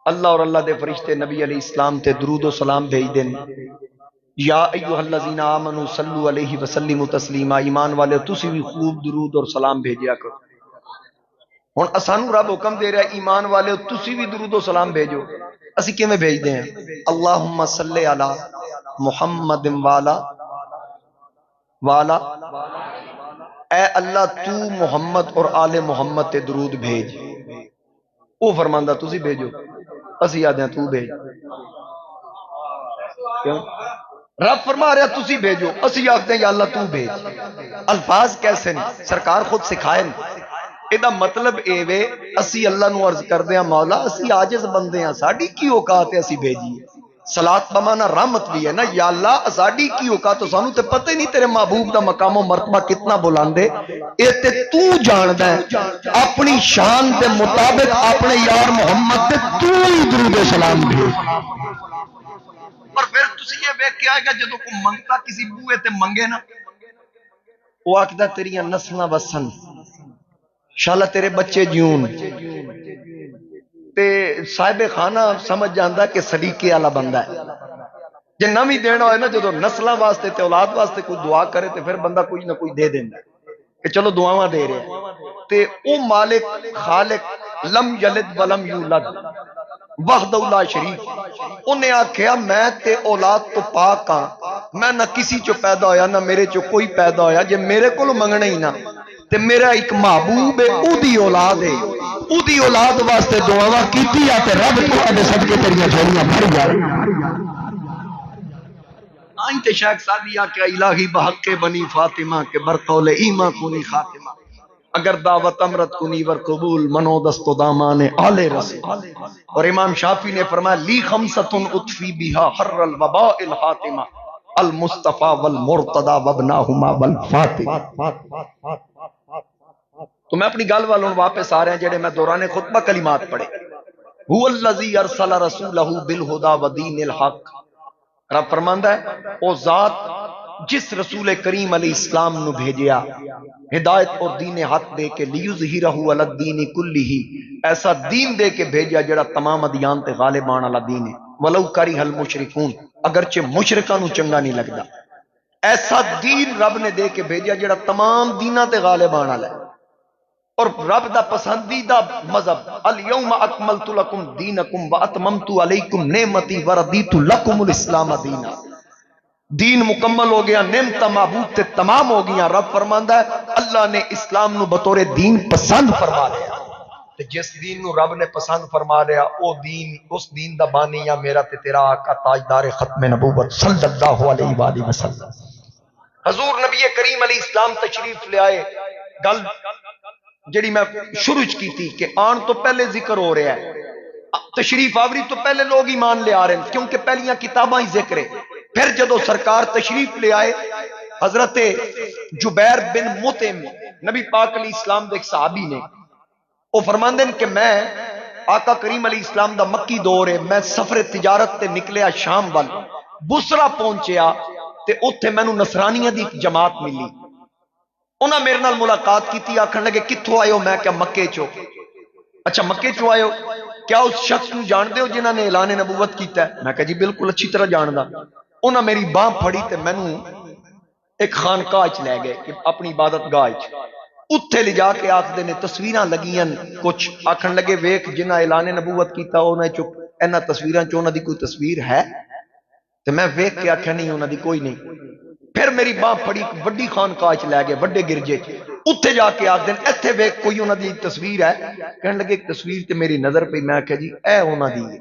اللہ اور اللہ دے فرشتے نبی علیہ السلام تے درود و سلام بھیج دین، یا ایھا الذین آمنوا صلوا علیہ وسلموا تسلیما، ایمان والے تسی بھی خوب درود اور سلام بھیجیا کرو۔ ہن اسانو رب حکم دے رہا ہے ایمان والے تسی بھی درود و سلام بھیجو، اسی کیویں بھیج دے ہیں؟ اللہم صلی علی محمد والا اے اللہ تو محمد اور آل محمد تے درود بھیج، او فرماندا تسی بھیجو، اسی آدھے تو بھیج، کیوں؟ رب فرما رہا تسی بھیجو، اسی آخدے یا اللہ تو بھیج۔ الفاظ کیسے نے؟ سرکار خود سکھائے نے، ایدہ مطلب اے وے اسی اللہ نو عرض کر دیا مولا اسی عاجز بندے ہیں، ساڑی کی اوقات ہے اسی بھیجیے، صلات بمانا رحمت بھی ہے نا، یا اللہ ساڑی کی اوقات، تو سانو تے پتہ ہی نہیں تیرے محبوب دا مقام و مرتبہ کتنا بلاندے، اے تے تو جاندہ ہے اپنی شان دے مطابق اپنے یار محمد دے تو ہی درود و سلام بھیج۔ اور پھر تسی یہ بیک کے آئے گا جدو کو منگتا کسی بوئے تے منگے نا، وہ آکدہ تیری نسلہ وسن، شاءاللہ تیرے بچے جیون، تے صاحب خانہ سمجھ جاندہ کہ صدیقے والا بندہ ہے، جے نامی دینا ہوئے نا جدو نسلہ واسطے تے اولاد واسطے کوئی دعا کرے تے پھر بندہ کوئی نہ کوئی دے دینا کہ چلو دعاواں دے رہے ہیں، تے او مالک خالق لم یلد ولم یولد وحدہ لا شریک، انہیں آکھیا میں تے اولاد تو پاک ہاں، میں نہ کسی چو پیدا ہویا نہ میرے چو کوئی پیدا ہویا، جے میرے کو لو منگنا ہی نہ تے میرا ایک محبوب ہے او دی اولاد ہے، او دی اولاد واسطے دعاواں کیتی ہے تے رب تو آدھے صدقے تیریاں جھولیاں بھر جائے۔ آئیں تے شیخ سادی آکھیا الہی بحق بنی فاطمہ کے برقول ایمہ کونی خاتمہ، اگر دعوت امرت کنی ور قبول منو دست و دامان آل رسول، اور امام شافی نے فرمایا لی خمسۃ اطفی بہا حر الوباء الحاتمہ المصطفیٰ والمرتضی وابناہما والفاتمہ۔ تو میں اپنی گل والوں واپس آ رہے ہیں جڑے میں دوران خطبہ کلمات پڑھے، هو الذی ارسل رسولہ بالہدی ودین الحق، رب فرماندا ہے او ذات جس رسول کریم علیہ السلام نو بھیجیا ہدایت اور دین حق دے کے لیظہرہ علی الدین کلہ، ایسا دین دے کے بھیجیا جڑا تمام ادیان تے غالب آن والا دین ہے، ولو کرہ المشرکون، اگرچہ مشرکاں نو چنگا نہیں لگدا، ایسا دین رب نے دے کے بھیجیا جڑا تمام دیناں تے غالب آن والا ہے، اور رب دا پسندیدہ مذہب الیوم اکملت لکم دینکم واتممت علیکم نعمتی وردیت لکم الاسلام دینا، دین مکمل ہو گیا، نعمت معبود تے تمام ہو گیا، رب فرماندا ہے اللہ نے اسلام نو بطور دین پسند فرما لیا، تے جس دین نو رب نے پسند فرما لیا او دین، اس دین دا بانی یا میرا تے تیرا آقا تاجدار ختم نبوت صلی اللہ علیہ وآلہ وسلم، حضور نبی کریم علیہ السلام تشریف لے آئے، گل جڑی میں شروع کی تھی کہ آن تو پہلے ذکر ہو رہا ہے، تشریف آوری تو پہلے لوگ ایمان لے آ رہے ہیں کیونکہ پہلیاں کتاباں ہی ذکر ہے، پھر جدو سرکار تشریف لے آئے حضرت جبیر بن مطعم نبی پاک علیہ السلام دے ایک صحابی نے، وہ فرماندے کہ میں آقا کریم علیہ السلام دا مکی دور ہے، میں سفر تجارت تے نکلیا شام وال، بسرا پہنچیا تے اوتھے مینوں نصرانیاں دی ایک جماعت ملی، انہاں میرے نال ملاقات کیتی، آکھن لگے کتھوں آئے ہو؟ میں کہ مکے چو۔ اچھا مکے چو آئے ہو، کیا اس شخص نو جان دے ہو جنہاں نے اعلان نبوت کیتا ہے؟ میں کہ جی بالکل اچھی طرح جاندا۔ انہاں میری باں پھڑی تے مینوں ایک خانقاہ چ لے گئے، اپنی عبادت گاہ چ، اتھے لے جا کے آکھدے نے تصویراں لگیاں کچھ، آکھن لگے ویکھ جنہاں اعلان نبوت کیتا انہاں چ انہاں تصویراں چ انہاں دی کوئی تصویر ہے؟ تے میں ویکھ کے آکھیا نہیں انہاں دی کوئی نہیں۔ پھر میری باں پھڑی ایک وڈی خانقاہ چ لے گئے، وڈے گرجے چ، اتھے جا کے آکھدے ایتھے ویکھ کوئی انہاں دی تصویر ہے؟ کہن لگے ایک تصویر تے میری نظر پئی، میں آکھیا جی اے انہاں دی ہے۔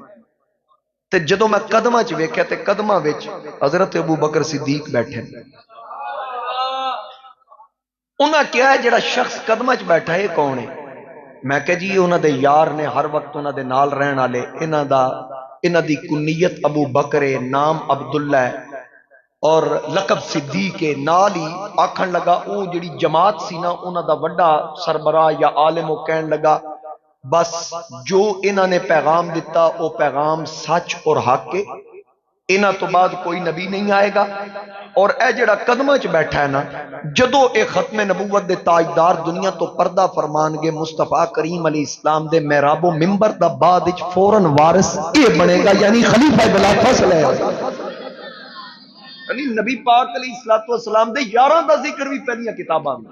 تے جدوں میں قدماں چ ویکھیا تے قدماں وچ حضرت ابو بکر صدیق بیٹھے، انہاں کیا ہے جڑا شخص قدماں چ بیٹھا ہے کون ہے؟ میں کہ جی انہاں دے یار نے، ہر وقت انہاں دے نال رہن والے، انہاں دی کنیت ابو بکر ہے، نام عبداللہ ہے اور لقب صدیق ہے۔ نال ہی آکھن لگا او جڑی جماعت سی نا انہاں دا وڈا سربراہ یا عالم، او کہن لگا بس جو انہاں نے پیغام دیتا او پیغام سچ اور حق ہے، انہاں تو بعد کوئی نبی نہیں آئے گا۔ اور اے جڑا قدمہ چ بیٹھا ہے نا، جدو اے ختم نبوت دے تاجدار دنیا تو پردہ فرمان گے، مصطفیٰ کریم علیہ السلام دے محراب و منبر دا بعد وچ فوراً وارث اے بنے گا، یعنی خلیفہ بلا فصل ہے۔ یعنی نبی پاک علیہ السلام دے یاراں دا ذکر بھی پہلیاں کتاباں میں،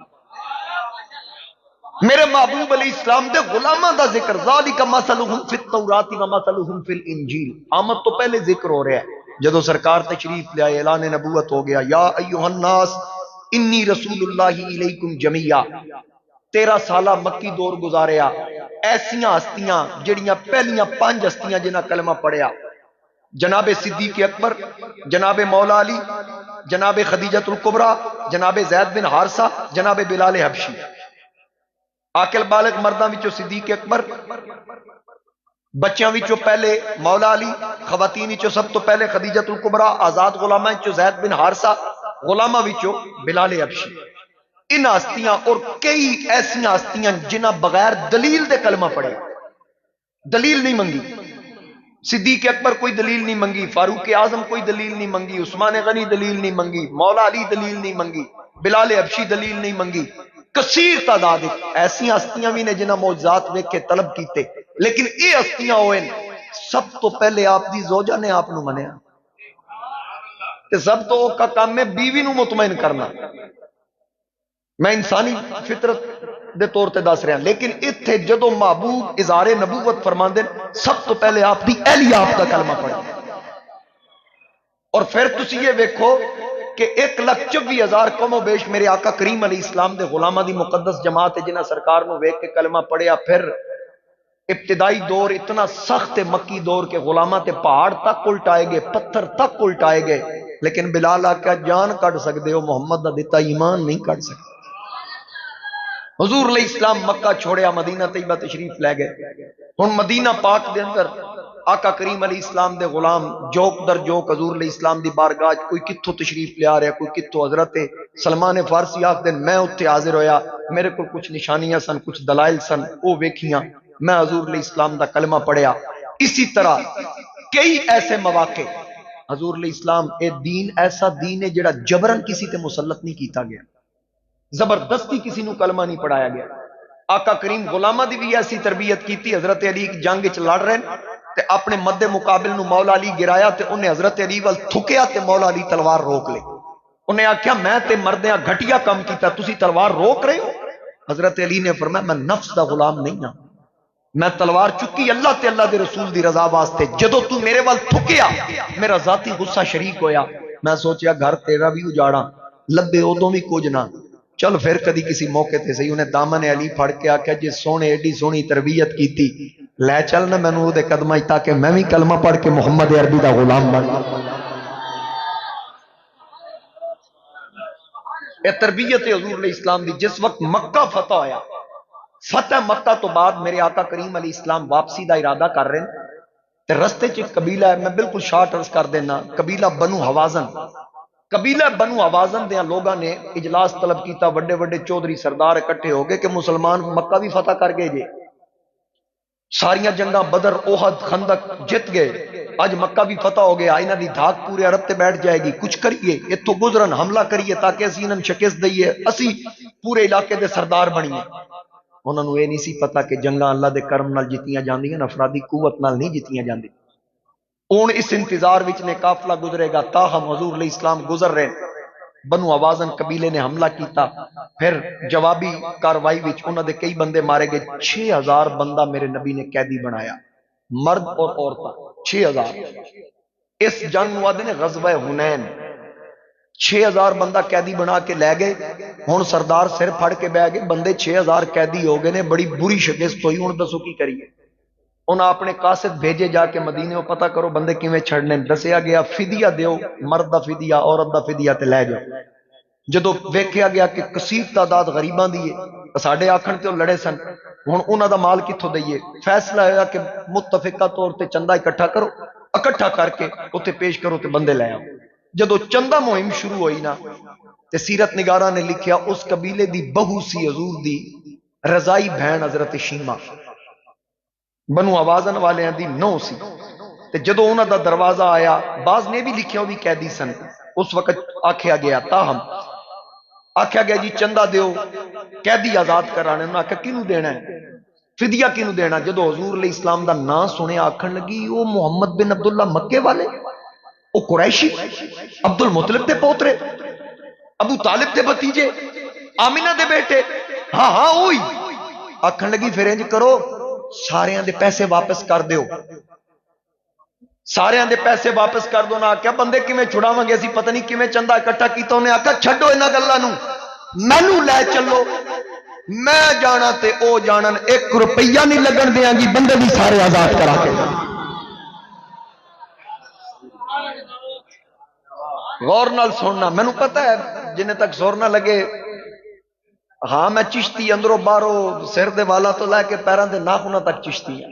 میرے محبوب علیہ السلام دے غلاماں دا ذکر، ذالک مثلہم فی التوراۃ و مثلہم فی الانجیل، آمد تو پہلے ذکر ہو رہا ہے۔ جدو سرکار تشریف لے آئے، اعلان نبوت ہو گیا، یا ایھا الناس انی رسول اللہ الیکم جمیعا، 13 سالہ مکی دور گزاریا، ایسیاں ہستیاں جڑیاں پہلیاں 5 ہستیاں جنہاں کلمہ پڑھیا، جناب صدیق اکبر، جناب مولا علی، جناب خدیجۃ الکبریٰ، جناب زید بن حارثہ، جناب بلال حبشی۔ عاقل بالغ مرداں وچوں صدیق اکبر، بچیاں وچوں پہلے مولا علی، خواتین وچوں سب تو پہلے خدیجۃ الکبریٰ، آزاد غلاماں وچوں زید بن حارثہ، غلاماں وچوں بلال حبشی۔ ان ہستیاں اور کئی ایسیاں ہستیاں جنہاں بغیر دلیل دے کلمہ پڑھے، دلیل نہیں منگی۔ صدیق اکبر کوئی دلیل نہیں منگی، فاروق اعظم کوئی دلیل نہیں منگی، عثمان غنی دلیل نہیں منگی، مولا علی دلیل نہیں منگی، بلال حبشی دلیل نہیں منگی۔ کثیر تعداد ایسی ہستیاں بھی نے جنہاں معجزات ویکھ کے طلب کیتے، لیکن یہ ہستیاں ہوئے سب تو پہلے آپ دی زوجہ نے آپ نو منیا، تے سب تو کا کام ہے بیوی نو مطمئن کرنا۔ میں انسانی فطرت دے طور تے دس رہا، لیکن اتھے جدو محبوب اظہار نبوت فرماندے سب تو پہلے آپ دی اہلیہ آپ کا کلمہ پڑھیں۔ اور پھر تسی یہ ویکھو کہ 1,24,000 کم و بیش میرے آقا کریم علیہ السلام دے غلامہ دی مقدس جماعت ہے جنہاں سرکار نو ویکھ کے کلمہ پڑھیا۔ پھر ابتدائی دور اتنا سخت مکی دور کے غلامہ تے پہاڑ تک الٹائے گئے، پتھر تک الٹائے گئے، لیکن بلال آقا جان کٹ سکتے ہو، محمد دا دیتا ایمان نہیں کٹ سکتے۔ حضور علیہ السلام مکہ چھوڑیا، مدینہ طیبہ تشریف لے گئے۔ ہن مدینہ پاک دے اندر آقا کریم علیہ السلام دے غلام جوک در جوک حضور علیہ السلام دی بارگاہ، کوئی کتھوں تشریف لے آ رہا، کوئی کتھوں۔ حضرت سلمان فارسی آکھدے میں اتھے حاضر ہویا، میرے کو کچھ نشانیاں سن، کچھ دلائل سن، وہ ویکھیاں، میں حضور علیہ السلام دا کلمہ پڑھیا۔ اسی طرح کئی ایسے مواقع حضور علیہ السلام، اے دین ایسا دین ہے جڑا جبرن کسی تے مسلط نہیں کیتا گیا، زبردستی کسی نو کلمہ نہیں پڑھایا گیا۔ آقا کریم غلامہ دی بھی ایسی تربیت کیتی۔ حضرت علی جنگ چ لڑ رہے تے اپنے مد مقابل نو مولا علی گرایا تے انہیں حضرت علی وال تھکیا تے مولا علی تلوار روک لے۔ انہیں آکھیا میں تے مردیاں گھٹیا کم کیتا، تسی تلوار روک رہے ہو؟ حضرت علی نے فرمایا میں نفس دا غلام نہیں ہاں، میں تلوار چکی اللہ تے اللہ دے رسول دی رضا واسطے، جدو تو میرے وال تھکیا میرا ذاتی غصہ شریک ہویا، میں سوچیا گھر تیرا بھی اجاڑا، لبے ادوں بھی کچھ نہ، چل پھر کدی کسی موقع تے صحیح۔ انہیں دامن علی پھڑ کے آکھیا جی سونے ایڈی سونی تربیت کیتی، لے چل نہ مینوں دے قدمہ تاکہ میں بھی کلمہ پڑھ کے محمد عربی دا غلام بن۔ یہ تربیت حضور علیہ السلام دی۔ جس وقت مکہ فتح ہویا، فتح مکہ تو بعد میرے آقا کریم علیہ السلام واپسی دا ارادہ کر رہے ہیں، تے رستے چ ایک قبیلہ ہے، میں بالکل شارٹ عرض کر دینا، قبیلہ بنو حوازن۔ قبیلہ بنو حوازن دے لوگاں نے اجلاس طلب کیتا، وڈے وڈے چودھری سردار اکٹھے ہو گئے کہ مسلمان مکہ بھی فتح کر گئے جے، ساریاں جنگاں بدر احد خندق جت گئے، اج مکہ بھی فتح ہو گیا، انہاں دی دھاک پورے عرب تے بیٹھ جائے گی، کچھ کریے اتوں گزرن، حملہ کریے تاکہ اسی انہاں شکست دئیے، اسی پورے علاقے دے سردار بنیے۔ انہاں نوں یہ نہیں سی پتا کہ جنگاں اللہ دے کرم نال جتیاں جاندیاں، افرادی قوت نال نہیں جتیاں جاندی۔ ہن اس انتظار وچ نے قافلہ گزرے گا، تاہم حضور علیہ السلام گزر رہے، بنو حوازن قبیلے نے حملہ کیتا، پھر جوابی کاروائی وچ انہاں دے کئی بندے مارے گئے، 6000 بندہ میرے نبی نے قیدی بنایا، مرد اور عورتاں 6000۔ اس جنگ نوں آدھے نے غزوہ حنین، 6000 بندہ قیدی بنا کے لے گئے۔ ہن سردار سر پھڑ کے بہ گئے، بندے 6000 قیدی ہو گئے نے، بڑی بری شکست ہوئی، ہن دسو کی کریے؟ انہاں اپنے قاصد بھیجے جا کے مدینے کو پتہ کرو بندے کیویں چھڑنے، دسیا گیا فدیہ دیو، مرد دا فدیہ، عورت دا فدیہ تے لے جاؤ۔ جدو ویکھیا گیا کہ کثیر تعداد غریباں دی ہے، ساڈے آکھن تے لڑے سن، ہن انہاں دا مال کتھوں دئیے؟ فیصلہ ہوا کہ متفقہ طور تے چندہ اکٹھا کرو، اکٹھا کر کے اوتے پیش کرو تے بندے لے آؤ۔ جدو چندہ مہم شروع ہوئی نا تے سیرت نگاراں نے لکھیا اس قبیلے دی بہو سی حضور دی رضائی بہن حضرت شیمہ، بنو حوازن والیاں دی نو سی، تے جدو انہاں دا دروازہ آیا، بعض نے بھی لکھیا وہ بھی قیدی سن، اس وقت آکھیا گیا، تاہم آکھیا گیا جی چندہ دیو قیدی آزاد کرانے، انہاں آکھیا کینوں دینا ہے فدیہ کینوں دینا؟ جدو حضور علیہ السلام دا نام سنے آکھن لگی او محمد بن عبداللہ مکے والے، او قریشی، عبد المطلب دے پوترے، ابو طالب دے بھتیجے، آمینہ دے بیٹے، ہاں ہاں اوہی۔ آکھن لگی پھر انج کرو ساریاں دے پیسے واپس کر دیو، ساریاں دے پیسے واپس کر دو۔ نہ آکھیا بندے کیویں چھڑاواں گے، اسی پتہ نہیں کیویں چندہ اکٹھا کیتا۔ انہیں آکھیا چھڈو انہاں گلاں نوں، مینوں لے چلو، میں جانا تے او جانن، 1 روپیہ نہیں لگن دیاں گی، بندے بھی سارے آزاد کرا کے۔ غور نال سننا، مینوں پتہ ہے جنہیں تک زور نہ لگے، ہاں میں چشتی اندروں باہروں سر دے والا تو لے کے پیراں دے ناخناں تک چشتی ہے،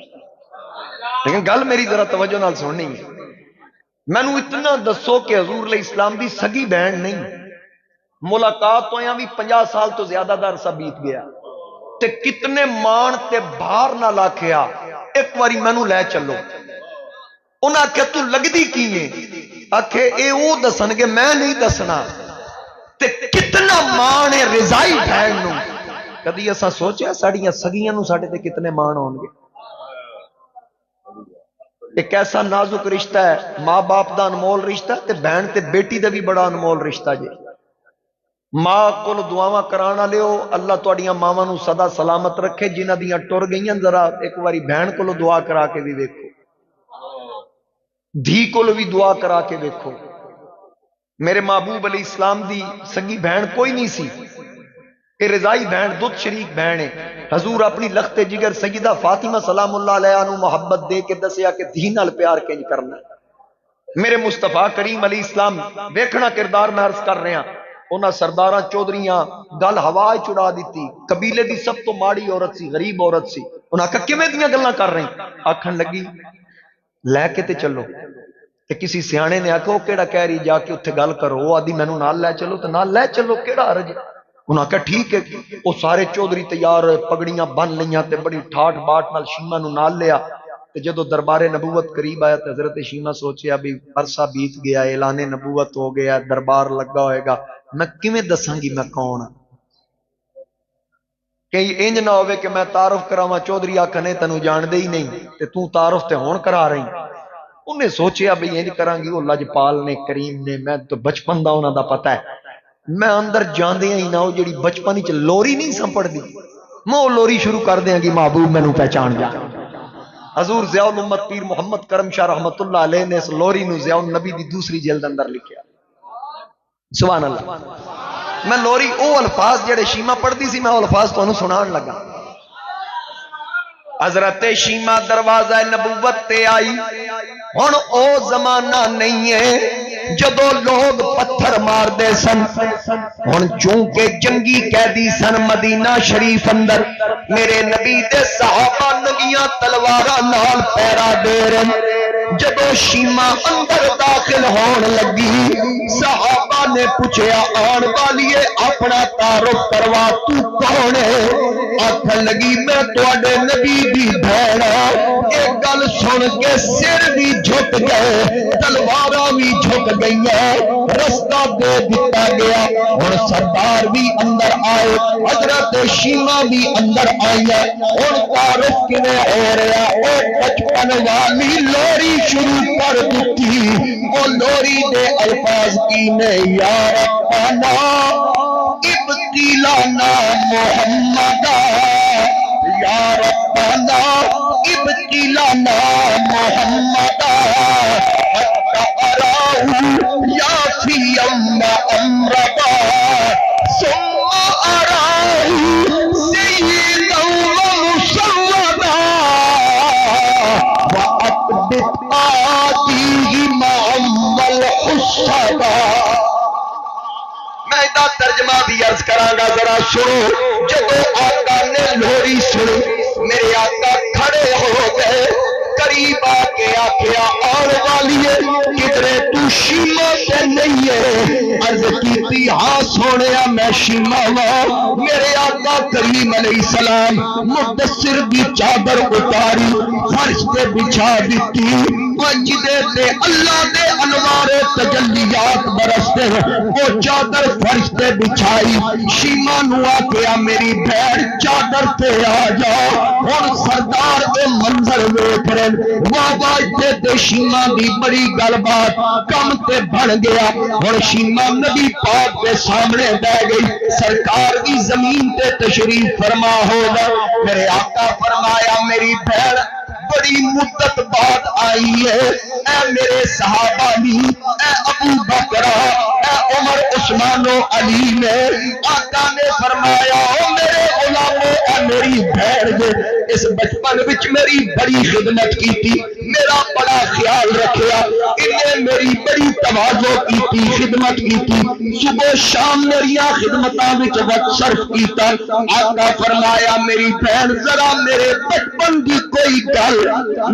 لیکن گل میری ذرا توجہ نال سننی ہے۔ مینوں اتنا دسو کہ حضور علیہ السلام دی سگی بہن نہیں، ملاقات ہویاں بھی 50 سال تو زیادہ دا عرصہ بیت گیا، تے کتنے مان تے بھار نال آکھیا ایک واری مینوں لے چلو۔ انہاں آکھیا تو لگدی کیویں؟ آکھے اے او دسن گے، میں نہیں دسنا۔ تے کتنا مان ہے رضائی بہن نوں، کدی اساں سوچیا ساڈیاں سگیاں نوں ساڈے تے کتنے مان ہون گے؟ ایک ایسا نازک رشتہ ہے، ماں باپ دا انمول رشتہ تے بہن تے بیٹی دا بھی بڑا انمول رشتہ جی۔ ماں کول دعاواں کرانا لیو، اللہ تہاڈیاں ماواں نوں سدا سلامت رکھے، جنہاں دیاں ٹر گئیاں ذرا ایک واری بہن کولو دعا کرا کے بھی ویکھو، دھی کولو بھی دعا کرا کے ویکھو۔ میرے محبوب علیہ السلام دی سگی بہن کوئی نہیں سی، اے رضائی بہن دودھ شریک بہن ہے۔ حضور اپنی لخت جگر سیدہ فاطمہ سلام اللہ علیہا نو محبت دے کے دسیا کہ دھی نال پیار کنج کرنا۔ میرے مصطفیٰ کریم علیہ السلام ویکھنا کردار میں عرض کر رہا، انہاں سرداراں چودھریاں گل ہوا چڑا دیتی، قبیلے دی سب تو ماڑی عورت سی، غریب عورت سی، انہاں کہا کیویں دیاں گلاں کر رہے ہیں؟ آکھن لگی لے کے تے چلو، کہ کسی سیانے نے آکھا وہ کیڑا کہہ رہی جا کے اتنے گل کرو، وہ آدھی مینوں نال لے چلو، تو نال لے چلو، کیڑا حرج؟ انہاں کہا ٹھیک ہے۔ وہ سارے چودھری تیار ہوئے، پگڑیاں بن لیاں تے بڑی ٹھاٹ باٹ نال شیمہ نو نال لیا، تے جدو دربار نبوت قریب آیا تے حضرت شیمہ سوچیا بھی عرصہ بیت گیا، اعلان نبوت ہو گیا، دربار لگا ہوئے گا، میں کیویں دساں گی میں کون ہاں؟ کہیں انج نہ ہوئے کہ میں تعارف کراواں چودھری آکھنے تینوں جان دے ہی نہیں تے تو تعارف تے ہون کرا رہی۔ انہیں سوچیا بھی انج کران گی، وہ لجپال نے، کریم نے، میں تو بچپن دا انہاں دا پتہ ہے، میں اندر جاندیاں ہی نہ وہ جڑی بچپن وچ لوری نہیں سمپڑ دی، میں وہ لوری شروع کر دیاں گی، محبوب مینوں پہچان جا۔ حضور ضیاء الامت پیر محمد کرم شاہ رحمت اللہ علیہ نے اس لوری نو ضیاء النبی دی دوسری جلد اندر لکھیا، سبحان اللہ۔ میں لوری او الفاظ جڑے شیمہ پڑھ دی سی، میں وہ الفاظ تانوں سنان لگا۔ حضرت شیمہ دروازہ نبوت تے آئی، ہن او زمانہ نہیں ہے جدو لوگ پتھر مار دے سن، ہن چونکہ جنگی قیدی سن مدینہ شریف اندر، میرے نبی دے صحابہ ننگیاں تلواراں نال پیرا دے رہے، جدو شیما اندر داخل ہون لگی صحابہ نے پوچھا آن والیے اپنا تعارف کروا تو کون ہے؟ آکھن لگی میں تواڈے نبی دی بھیڑ ایک گل سن کے سر بھی جھک گئے تلواراں بھی جھک گئی رستہ دے دتا گیا اور سردار بھی اندر آئے حضرت شیما بھی اندر آئی ہے اور تعارف کنے ہو رہا او بچپن والی لوری شروع کر دیتی او لوری دے الفاظ کی نے یا ربنا ابتلانا محمد یا ربنا ابتلانا محمد حتى أراه يافيا وأمردا ثم أراه سيدا ومسودا وأقبض آتيه مع الحسدا. میں دا ترجمہ بھی عرض کراں گا ذرا سنو. جدو آقا نے لوری سنی میرے آقا کھڑے ہو گئے قریب آ کے آخیا آن والیے کدھرے تو شیما تے نہیں ہے؟ عرض کیتی ہاں سونیا میں شیما وا. میرے آقا کریم علیہ السلام مدثر دی چادر اتاری فرش تے بچھا دیتی جدے تے اللہ دے انوار تجلیات برستے وہ چادر فرش تے بچھائی. شیما نو آخیا میری بھیڑ چادر تے آ جا. اور سردار دے منظر ویکھ رہے بابا تے شیما دی بڑی گل بات کم تے بن گیا. اور شیما نبی پاک کے سامنے بہ گئی. سرکار دی زمین تے تشریف فرما ہوگا. میرے آقا فرمایا میری بھیڑ بڑی مدت بعد آئی ہے. اے میرے صحابہ بھی اے ابو بکر اے عمر عثمان و علی نے آقا نے فرمایا او میرے غلاموں اے میری بھیڑ دے اس بچپن وچ میری بڑی خدمت کی تھی میرا بڑا خیال رکھیا انہیں میری بڑی تواضع کی تھی خدمت کی تھی صبح شام میریاں خدمتاں وچ وقت صرف کیتا. آقا فرمایا میری بھیڑ ذرا میرے بچپن دی کوئی گل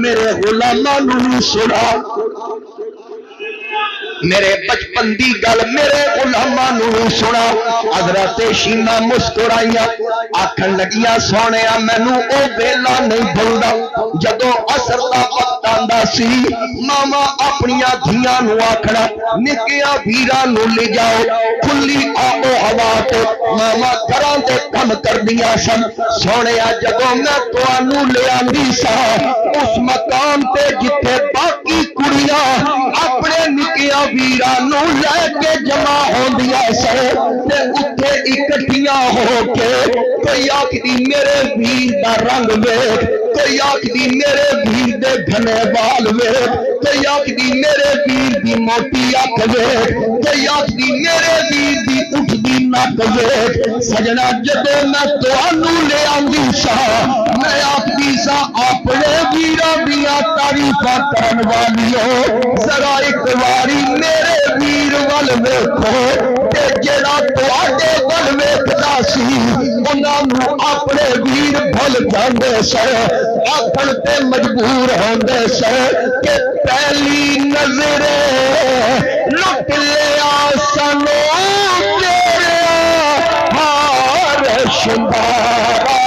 میرے غلاماں نوں سنا. میرے بچپن دی گل میرے غلاماں نوں سنا. حضرت شیما مسکرائیاں آکھن لگیاں سونیا مینوں او ویلا نہیں بھولدا جدوں عصر دا وقت آندا سی ماما اپنیاں دھیاں نوں آکھنا نکیاں ویراں نوں لے جاؤ کھلی آب و ہوا تے ماما گھراں دے کم کردیاں سن. سونیا جدوں میں تانوں لے آندی سا اس مقام تے جتھے باقی کڑیاں اپنے نکیاں ویرانوں لے کے جمع ہوندیاں سن تے اتھے اکٹھیاں ہو کے کوئی آکھدی میرے ویر دا رنگ ویکھ کوئی آکھدی میرے ویر دے گھنے بال ویکھ کوئی آکھدی میرے ویر دی موٹی اکھ ویکھ کوئی آکھدی میرے ویر دی اٹھدی نک ویکھ. سجنا جدوں میں تانوں لے آندی سا میں آکھدی سا اپنے ویراں دیاں تعریفاں کرن والیو ذرا ایک واری میرے ویر ول ویکھو تے جڑا تواڈے ول ویکھدا سی انہاں نوں اپنے ویر بھل جاندے سن آکھن تے مجبور ہوندے سن کہ پہلی نظر لٹ لیا سنو تیرے ہار شمارا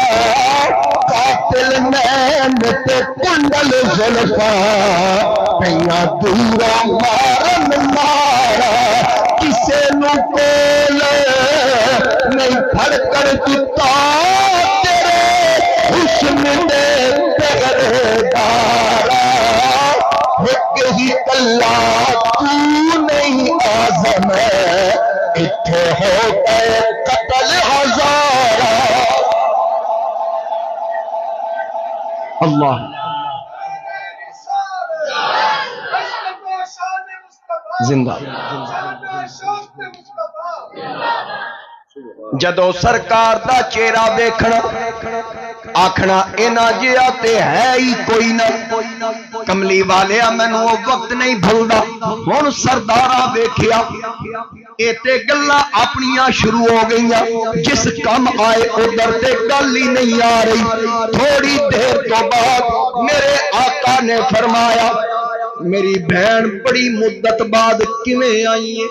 قاتل نین تے کنڈل زلفاں کئیاں دورا مارن مارا کسے نو کول نہیں پھڑ کر دتا تیرے حسن دے پہرے دارا ایک ہی اللہ تو نہیں آزم اتھے ہو گئے قتل ہزارہ. اللہ زندہ جدو سرکار دا چہرہ ویکھنا آکھنا اینا جیا تے ہے ہی کوئی نہ. کملی والیا مینوں وہ وقت نہیں بھولدا. ہن سردارا ویکھیا اے تے گلاں اپنیاں شروع ہو گئیاں جس کم آئے ادھر تے گل ہی نہیں آ رہی. تھوڑی دیر تو بعد میرے آقا نے فرمایا میری بہن بڑی مدت بعد کیویں آئی ہے؟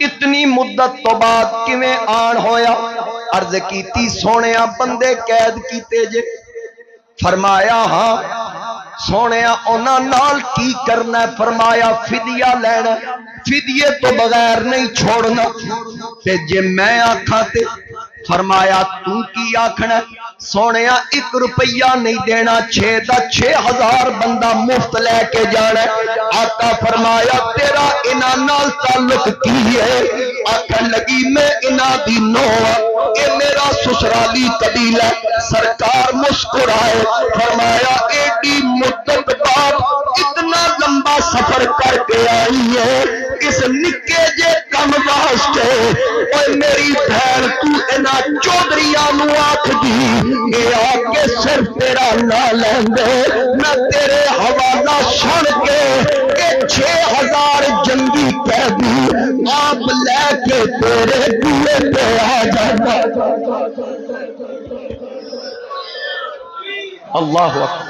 اتنی مدت تو بعد کیویں آن ہویا؟ عرض کیتی سونیا بندے قید کیتے جے؟ فرمایا ہاں۔ سونیا انہاں نال کی کرنا ہے؟ فرمایا فدیہ لینا ہے، فدیے تو بغیر نہیں چھوڑنا۔ تے جے میں آکھاں تے؟ فرمایا تو کی آکھنا ہے؟ سونیا 1 روپیہ نہیں دینا، 6,000 بندہ مفت لے کے جانا ہے۔ آقا فرمایا تیرا انہاں نال تعلق کی ہے؟ آکھن لگی میں انہاں دی نوح، اے میرا سسرالی قبیلہ۔ سرکار مسکرائے، فرمایا ایڈی مدت بعد اتنا لمبا سفر کر کے آئی ہے اس نکے جے کم واسطے؟ اے میری بہن تو انہاں چودھریاں نو آکھ دی اے آ کے صرف تیرا نہ لیندے، میں تیرے حوالہ چھڑ کے اے 6,000 جنگی قیدی آپ لے کے تیرے بوئے پہ آ جاتا۔ اللہ اکبر۔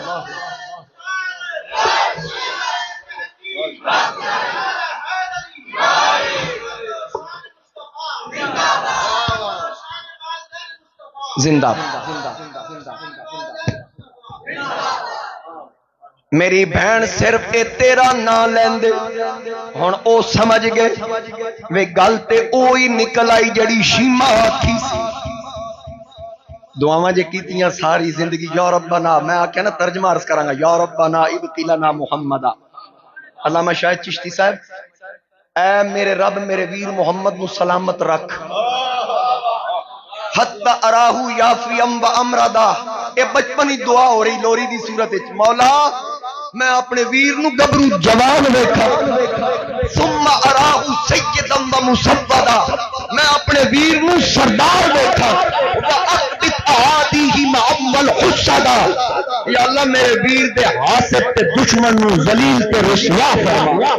زندہ میری بہن صرف اے تیرا نہ لیندے، ہن او سمجھ گئے وے گل تے اوہی نکل آئی جڑی شیما آکھی سی۔ دعاواں جے کیتیاں ساری زندگی یا ربنا، میں آکھیا نا ترجمہ عرض کراں گا، یا ربنا ابقی لنا محمدا۔ علامہ شاہد چشتی صاحب، اے میرے رب میرے ویر محمد نو سلامت رکھ، حتی اراہو یافیم و امردا۔ اے بچپنی دعا ہو رہی لوری دی صورت وچ، مولا میں اپنے ویر نو گبرو جوان ویکھا، ثم اراہو سیدا و مسودا، میں اپنے ویر نو سردار ویکھا، یا اللہ میرے ویر دے حاسد تے دشمن نو ذلیل تے رسوا فرما۔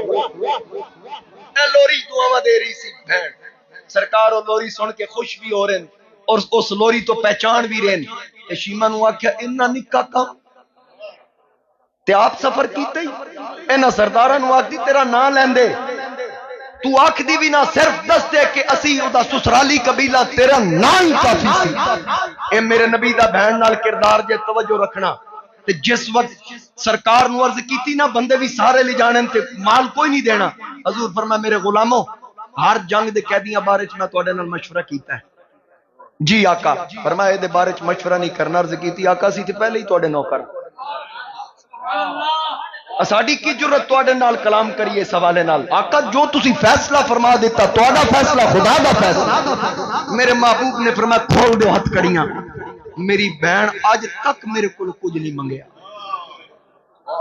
اے لوری دعاواں دے رہی سی بہن، سرکار او لوری سن کے خوش بھی ہو رہے ہیں اور اس لوری تو پہچان بھی رہے ہیں۔ تے شیما نو آکھیا انہا نکا کام تے آپ سفر کیتے ہی، انہا سرداراں نو آکھ دی تیرا نام لیندے، تو آکھ دی بھی نہ صرف دس دے کہ اسی او دا سسرالی قبیلہ تیرا نام ہی کافی سی۔ اے میرے نبی دا بہن نال کردار جے توجہ رکھنا۔ تے جس وقت سرکار نو عرض کیتی نا بندے بھی سارے لے جانے تے مال کوئی نہیں دینا، حضور فرمایا میرے غلاموں ہر جنگ دے قیدیاں بارے چ میں تواڈے نال مشورہ کیتا ہے۔ جی آقا۔ فرمایا دے بارے چ مشورہ نہیں کرنا، عرض کیتی آقا سی تے پہلے ہی تواڈے نوکر، ساڈی کی جرت تواڈے نال کلام کریے اس حوالے نال؟ آقا جو تسی فیصلہ فرما دیتا تواڈا فیصلہ خدا دا فیصلہ۔ میرے محبوب نے فرمایا کھول دو ہتھ کڑیاں۔ میری بہن اج تک میرے کول کچھ نہیں منگیا،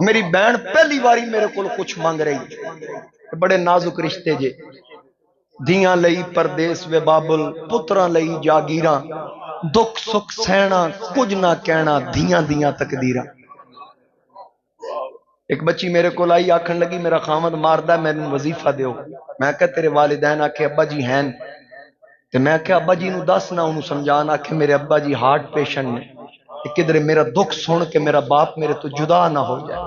میری بہن پہلی باری میرے کول کچھ مانگ رہی، بڑے نازک رشتے جے، دھیاں لئی پردیس وے بابل، پتراں لئی جاگیراں، دکھ سکھ سہنا کچھ نہ کہنا، دھیاں دیاں تقدیراں۔ ایک بچی میرے کو لائی آکھن لگی میرا خامد ماردہ میں وظیفہ دیو۔ میں کہا تیرے والدین آکھے ابا جی ہیں، تے میں کہا ابا جی نو دس نہ انہوں سمجھانا، آکھے میرے ابا جی ہارٹ پیشنٹ نے، کدھر میرا دکھ سن کے میرا باپ میرے تو جدا نہ ہو جائے،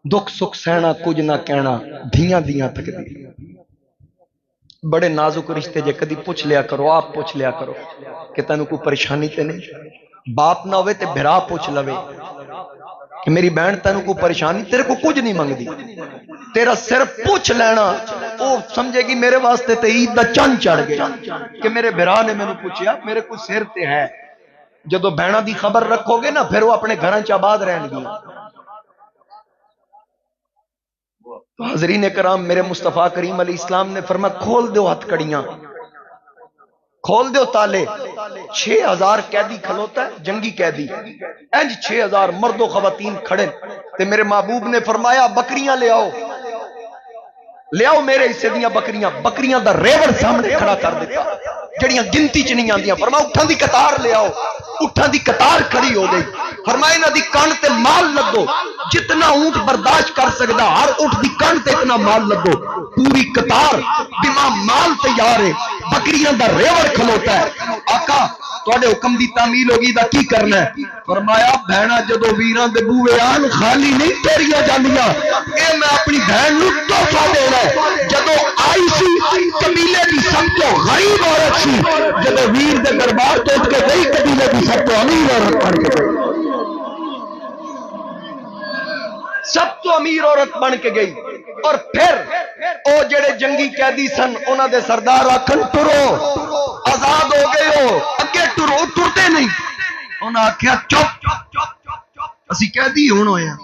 دکھ سکھ سہنا کچھ نہ کہنا، دھیاں دیاں تقدیر۔ بڑے نازک رشتے جے کدی پوچھ لیا کرو، آپ پوچھ لیا کرو کہ تینوں کوئی پریشانی تے نہیں، باپ نہ ہوئے تے بھرا پوچھ لوے کہ میری بہن تینوں کو پریشانی، تیرے کو کچھ نہیں منگ دی، تیرا صرف پوچھ لینا وہ سمجھے گی میرے واسطے تے عید دا چند چڑھ گیا کہ میرے بھرا نے میں نے پوچھیا، میرے کو سر تے ہے۔ جدو بہنہ دی خبر رکھو گے نا پھر وہ اپنے گھراں چ آباد رہن گی۔ حاضرین کرام، میرے مصطفیٰ کریم علیہ السلام نے فرمایا کھول دو ہتھ کڑیاں، کھول دیو تالے۔ 6,000 قیدی کھلوتا ہے، جنگی قیدی، انج 6,000 مرد و خواتین کھڑے، تے میرے محبوب نے فرمایا بکریاں لے آؤ، لے آؤ میرے حصے دیاں بکریاں۔ بکریاں دا ریوڑ سامنے کھڑا کر دیتا جڑیاں گنتی چ نہیں آندیاں۔ فرمایا اٹھاں دی قطار لے آؤ، اٹھاں دی قطار کھڑی ہو گئی۔ فرمایا انہاں دی کان تے مال لگو، جتنا اونٹ برداشت کر سکدا ہر اونٹ دی کان تے اتنا مال لگو، پوری قطار بما مال تیار ہے، بکریاں دا ریوڑ کھلوتا ہے۔ آقا تواڈے حکم دی تعمیل ہوگی دا کی کرنا ہے؟ فرمایا بہنا جدو ویراں دے بوئے آن خالی نہیں توڑیاں جاندیاں، اے میں اپنی بہن نو تحفہ دینا ہے۔ جدو آئی سی قبیلے دی سب تو غریب عورت سی، جدو ویر دے دربار تو اٹھ کے گئی قبیلے دی سب تو امیر عورت بن کے گئی، سب تو امیر عورت بن کے گئی۔ اور پھر او جڑے جنگی قیدی سن انہاں دے سردار آکھن ٹرو، آزاد ہو گئے ہو، اگے ٹرو، ٹرتے نہیں۔ انہاں آکھیا چپ، اسی قیدی ہون ہوئے ہیں۔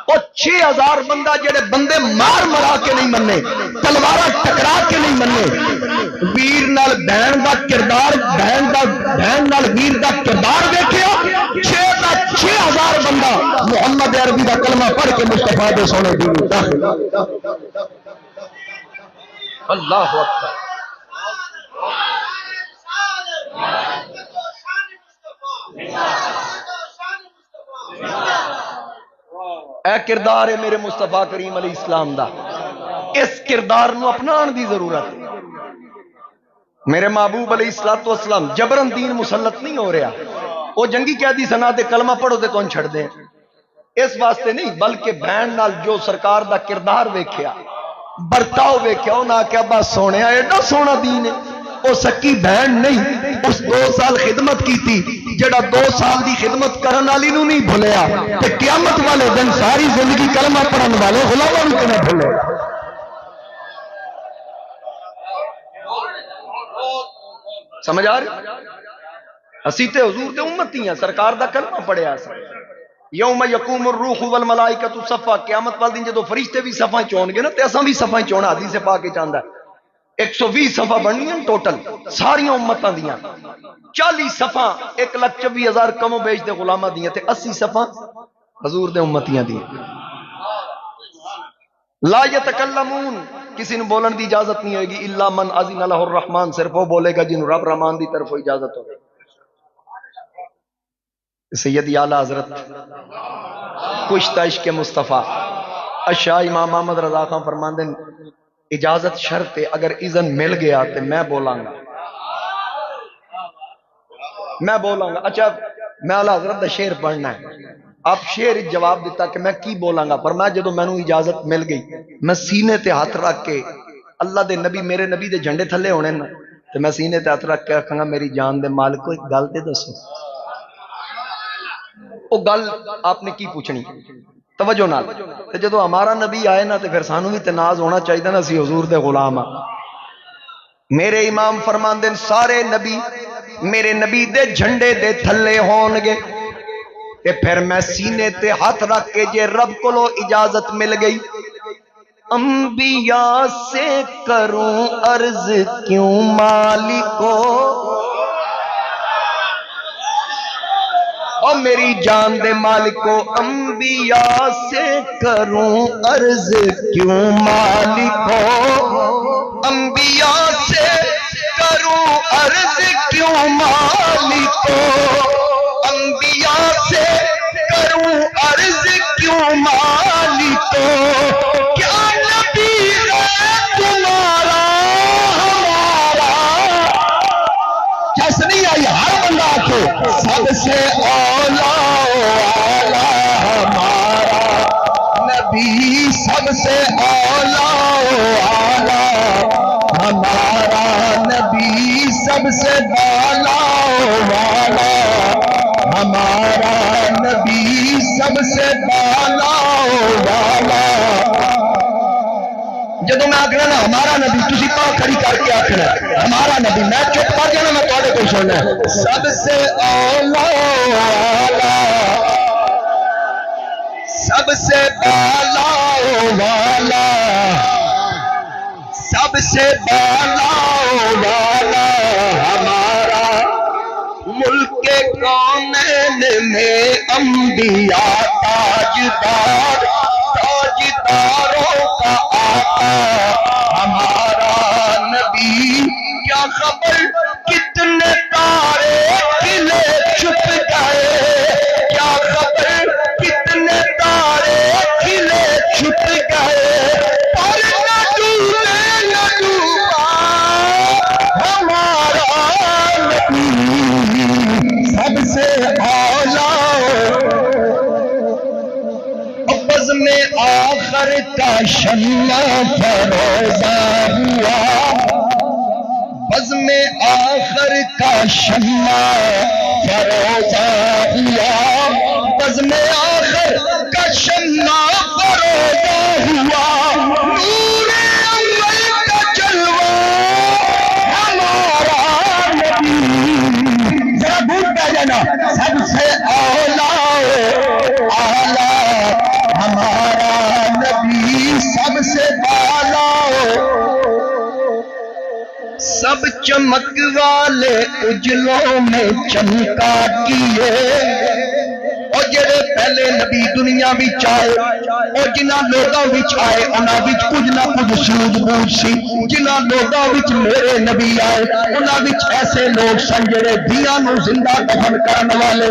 او 6000 بندہ جڑے بندے مار مرا کے نہیں مننے، تلوارہ ٹکرا کے نہیں مننے، ویر نال بہن دا کردار، بہن نال ویر دا کردار دیکھیا، 6000 بندہ محمد عربی دا کلمہ پڑھ کے مصطفیٰ دے سونے دین داخل۔ اللہ اکبر۔ اے کردار ہے میرے مصطفیٰ کریم علیہ السلام دا، اس کردار نو اپنان دی ضرورت ہے۔ میرے محبوب علیہ السلام جبرن دین مسلط نہیں ہو رہا، وہ جنگی قیدی سنا دے کلمہ پڑھو تے کون چھڑ دے، اس واسطے نہیں، بلکہ بہن نال جو سرکار دا کردار ویکھیا، برتاؤ ویکھیا، انہاں آکھیا بس سونے ایڈا سونا دین ہے۔ وہ سکی بہن نہیں، اس 2 سال خدمت کی تھی، جڑا 2 سال دی خدمت کرن والی نو نہیں بھولیا تے قیامت والے دن ساری زندگی کلمہ پڑھن والے غلاماں نو کیوں بھولے۔ سمجھ آ رہی؟ اسی تے حضور دے امتی ہیں، سرکار دا کلمہ پڑھیا سی۔ یوم یقوم الروح والملائکۃ صفا، قیامت والے دن جدو فرشتے بھی صفاں چون گے نا تے اساں بھی صفاں چونا، حدیث پاک وچ آندا ہے 120 صفحہ بننی ہیں ٹوٹل ساری امتاں دیاں، 40 صفحہ 1,24,000 کم و بیش دے غلاماں دیاں تے 80 صفحہ حضور دے امتیاں دیاں۔ لا یتکلمون، کسی نے بولن دی اجازت نہیں ہوئے گی، الا من اذن له الرحمن، صرف وہ بولے گا جن رب رحمان دی طرف اجازت ہوگی۔ سیدی اعلیٰ حضرت کشتہ عشق مصطفیٰ اشاہ امام محمد رضا خان فرماندے اجازت شرط ہے، اگر اذن مل گیا تو میں بولاں گا، میں بولاں گا۔ اچھا میں اعلیٰ حضرت دا شعر پڑھنا ہے، آپ شعر جواب دیتا کہ میں کی بولاں گا، پر میں جدو میں نو اجازت مل گئی میں سینے تے ہاتھ رکھ کے اللہ دے نبی، میرے نبی دے جھنڈے تھلے ہونے نا، تو میں سینے تے ہاتھ رکھ کے آکھاں گا میری جان دے مالک کو ایک گل تے دسو۔ وہ گل آپ نے کی پوچھنی توجہ نال، تے جدو ہمارا نبی آئے نا تے پھر سانو بھی تناز ہونا چاہیے نا، سی حضور دے غلام ہاں۔ میرے امام فرماندے سارے نبی میرے نبی دے جھنڈے دے تھلے ہون گے، تے پھر میں سینے تے ہاتھ رکھ کے جے رب کولو اجازت مل گئی، انبیاء سے کروں عرض کیوں مالکو، اور میری جان دے مالکو، انبیاء سے کروں عرض کیوں مالکو، انبیاء سے کروں عرض کیوں مالکو، انبیاء سے کروں عرض کیوں مالکو، کیا نبی ہے تمہارا ہمارا، جس نہیں آئی ہر بندہ آکے سب سے اولا والا ہمارا نبی، سب سے اولا والا ہمارا نبی، سب سے بالا والا ہمارا نبی، سب سے بالا والا۔ جدو میں آخنا نا ہمارا نبی، تسی پاں کھڑی کر کے آخنا ہمارا نبی، میں چپ کر جانا، میں تھوڑے کو سننا سب سے اولا والا، سب سے بالا والا، سب سے بالا والا ہمارا، ملک کونین میں انبیاء تاجدار، تاجداروں کا آقا ہمارا نبی، کیا خبر کتنے تارے کھلے چھپ گئے، کیا خبر کتنے تارے کھلے چھپ گئے، اور نہ ڈوبا ہمارا نبی، آخر کا شمع فروزہ ہوا، بزم آخر کا شمع فروزہ ہوا، بزم آخر کا شمع فروزہ ہوا، نور اول کا جلوہ ہمارا نبی، ذرا بھول پہ جانا، سب سے اعلیٰ ہمارا نبی، سب سے بالا، سب چمک والے اجلوں میں چمکا کیے، اور جڑے پہلے نبی دنیا وچ آئے اور جنہاں لوگاں وچ آئے انہاں وچ کچھ نہ کچھ سوجھ بوجھ سی، جنہاں لوگاں وچ میرے نبی آئے انہاں وچ ایسے لوگ سن جڑے دیاں نو زندہ دفن کرن والے،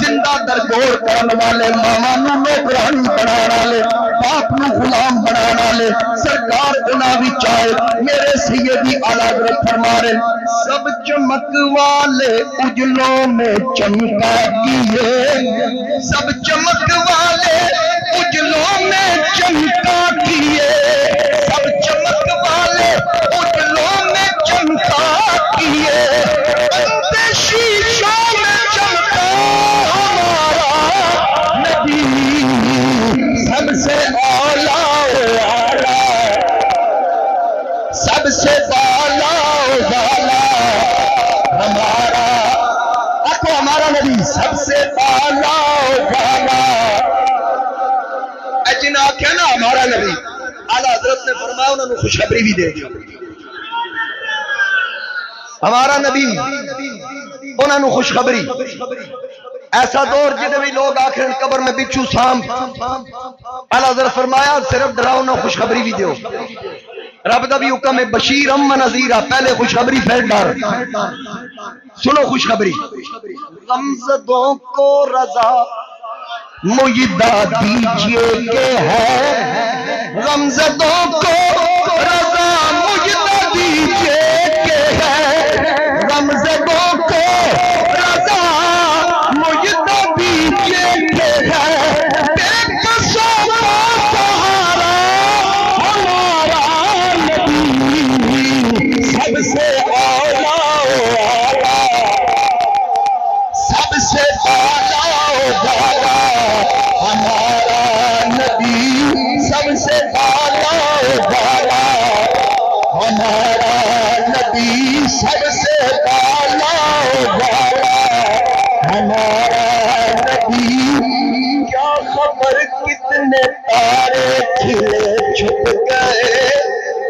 زندہ درگور کرن والے، ماواں نو نوکرانی بناون والے، باپ نو غلام بناون والے، سرکار انہاں وچ آئے، میرے سیدی اعلیٰ حضرت فرما رہے سب چمک والے اجلوں میں چمکا کیے، سب چمک والے اجلوں میں چمکا کیے، سب چمک والے اجلوں میں چمکا کیے، بند شیشوں میں چمکا ہمارا نبی، سب سے اعلیٰ سب سے بالا ہمارا، آخو ہمارا نبی سب سے بالا جنہیں آخیا نا ہمارا نبی، اعلیٰ حضرت نے فرمایا انہوں نے خوشخبری بھی دے دیا، ہمارا نبی انہوں نے خوشخبری، ایسا دور جنہیں بھی لوگ آخر قبر میں بچھو سام، اعلیٰ حضرت فرمایا صرف ڈراؤ نہ خوشخبری بھی دیو، رب دا بھی حکم ہے بشیر ام نذیرہ، پہلے خوشخبری پھر ڈر، سنو خوشخبری، غمزدوں کو رضا مجدہ دیجئے کہ ہے، غمزدوں کو رضا مجدہ دیجئے کہ ہے، غمزدوں کو رضا مجدہ دیجئے کہ ہے، بے قصوں کا سہارا ہمارا نبی، سب سے اعلیٰ سب سے بالا ہمارا نبی، سب سے بالا ہمارا نبی، سب سے بالا ہمارا نبی، کیا خبر کتنے تارے کھلے چھپ گئے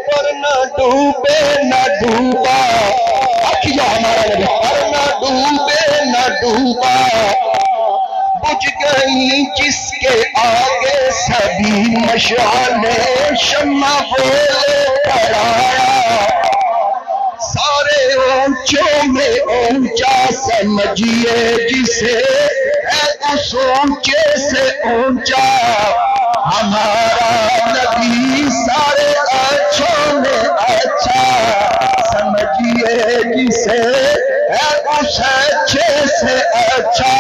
پر نہ ڈوبے نہ ڈوبا، کیا ہمارا نبی پر نہ ڈوبے نہ ڈوبا، بجھ گئی جس کے آگے سبھی مشعلیں، شمع بولے پڑایا، سارے اونچوں میں اونچا سمجھیے جسے، ہے اس اونچے سے اونچا ہمارا نبی، سارے اچھوں میں اچھا سمجھیے جسے، ہے اس اچھے سے اچھا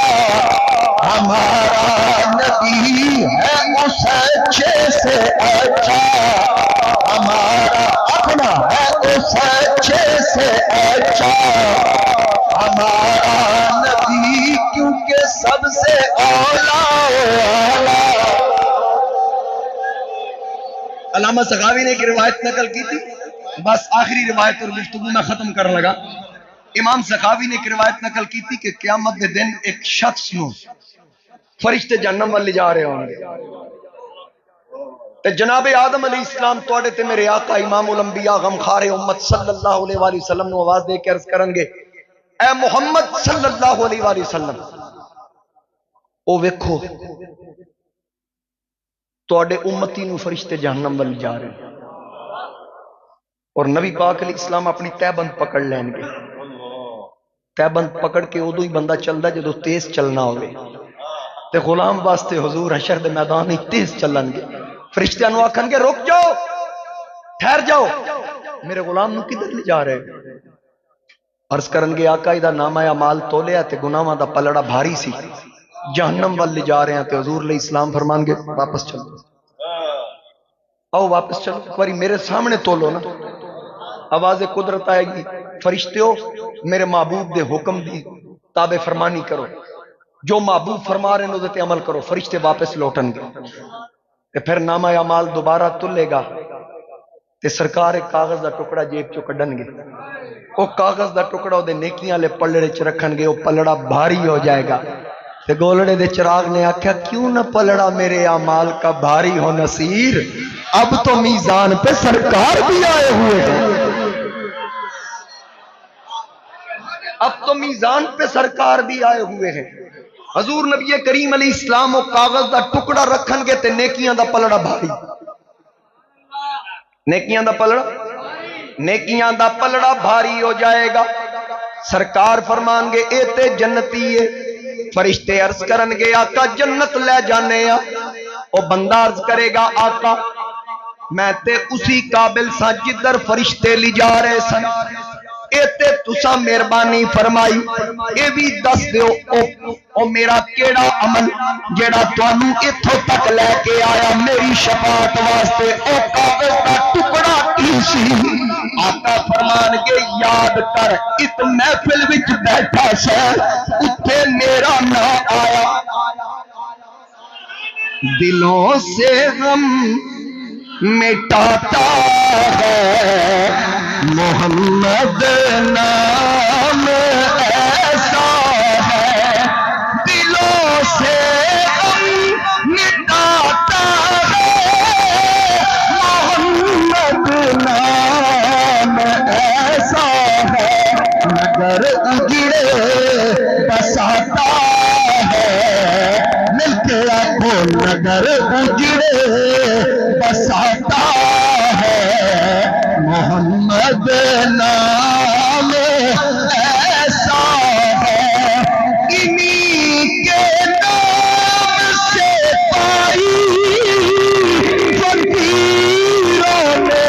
ہمارا نبی، ہے اس اچھے سے اچھا ہمارا، اپنا ہے اس اچھے سے اچھا ہمارا نبی، کیونکہ سب سے اعلیٰ۔ علامہ سخاوی نے ایک روایت نقل کی تھی، بس آخری روایت اور گفتگو میں ختم کرنے لگا۔ امام سخاوی نے ایک روایت نقل کی تھی کہ قیامت کے دن ایک شخص نو فرشتے جہنم والے جا رہے ہوں گے، تے جناب آدم علیہ السلام توڑے تے میرے آقا امام الانبیاء غمخار امت صلی اللہ علیہ وآلہ وسلم نو آواز دے کے عرض کریں گے، اے محمد صلی اللہ علیہ وآلہ وسلم، او ویکھو توڑے امتی نو فرشتے جہنم والے جا رہے ہیں، اور نبی پاک علیہ السلام اپنی تہ بند پکڑ لین گے، تہ بند پکڑ کے ادو ہی بندہ چلدا جدو تیز چلنا ہوئے، تے غلام واسطے حضور حشر دے میدان ہی تیز چلن گے، فرشتیاں نو آکھن گے رک جاؤ، ٹھہر جاؤ، میرے غلام نو کدھر لے جا رہے؟ عرض کرن گے آقا دا نامہ اعمال تولیا تے گناہاں دا پلڑا بھاری سی، جہنم وال لے جا رہے ہیں، تے حضور علیہ السلام فرمان گے واپس چلو، آؤ واپس چلو، ایک باری میرے سامنے تولو نا، آواز قدرت آئے گی، فرشتیو میرے محبوب دے حکم دی تابع فرمانی کرو، جو محبوب فرما رہے ہیں تے عمل کرو، فرشتے واپس لوٹن گے، تے پھر نامہ اعمال دوبارہ تلے گا، تے سرکار ایک کاغذ دا ٹکڑا جیب چو کڈن گے، وہ کاغذ دا ٹکڑا دے نیکیاں لے پلڑے چ رکھن گے، وہ پلڑا بھاری ہو جائے گا، تے گولڑے دے چراغ نے آکھیا کیوں نہ پلڑا میرے اعمال کا بھاری ہو نصیر، اب تو میزان پہ سرکار بھی آئے ہوئے ہیں، اب تو میزان پہ سرکار بھی آئے ہوئے ہیں۔ حضور نبی کریم علیہ السلام وہ کاغذ دا ٹکڑا رکھن گے تے نیکیاں دا پلڑا بھاری، نیکیاں دا پلڑا بھاری ہو جائے گا، سرکار فرمان گے اے تے جنتی ہے، فرشتے عرض کرن گے آقا جنت لے جانے آ، او بندہ عرض کرے گا آقا میں تے اسی قابل سا جدر فرشتے لی جا رہے سن، اے تے تسا مہربانی فرمائی اے بھی دس دیو او میرا کیڑا عمل جیڑا تانوں ایتھوں تک لے کے آیا میری شفاعت واسطے، او کاغذ دا ٹکڑا کی سی؟ آقا فرمان کے یاد کر اس محفل وچ بیٹھا سا اتھے میرا نام آیا، دلوں سے غم مٹاتا ہے محمد نام ایسا ہے، دلوں سے غم مٹاتا ہے محمد نام ایسا ہے، مگر اجڑے بساتا ہے، مل کے آنکھوں نگر اجڑے بساتا ہے محمد نام ایسا ہے، انہی کے نام سے پائی فقیروں نے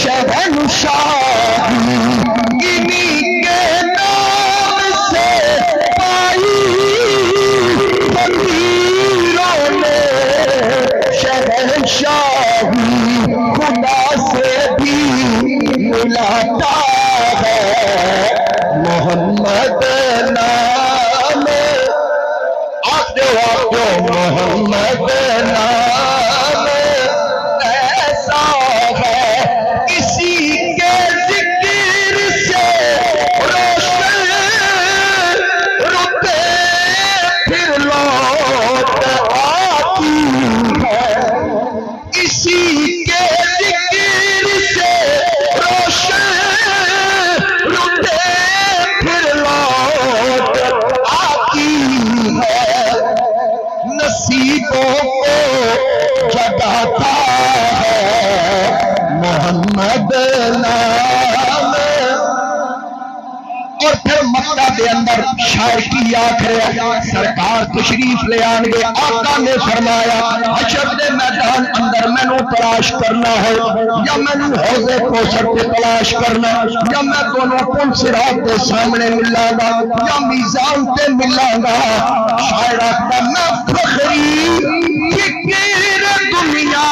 شہنشاہی، انہی کے نام سے پائی فقیروں نے شہنشاہی، خدا سے بھی ملاتا ہے محمد نام، آتے محمد نام ایسا ہے، اسی کے ذکر سے روشن رتے پھر لوٹ آتی ہے، اسی کے ذکر سے روشن رتے پھر لوٹ آتی ہے، نصیبوں کو جگاتا ہے محمد نام، اور پھر مکہ دے اندر شاعر کی آخر سرکار تشریف لے آن گے، آقا نے فرمایا حشر دے میدان اندر مینوں تلاش کرنا ہے یا مینوں حوض کوثر تے تلاش کرنا، یا میں دونوں پل صراط دے سامنے ملاں گا یا میزان تے ملاں گا، شاعر آخر میں فخری فکر دنیا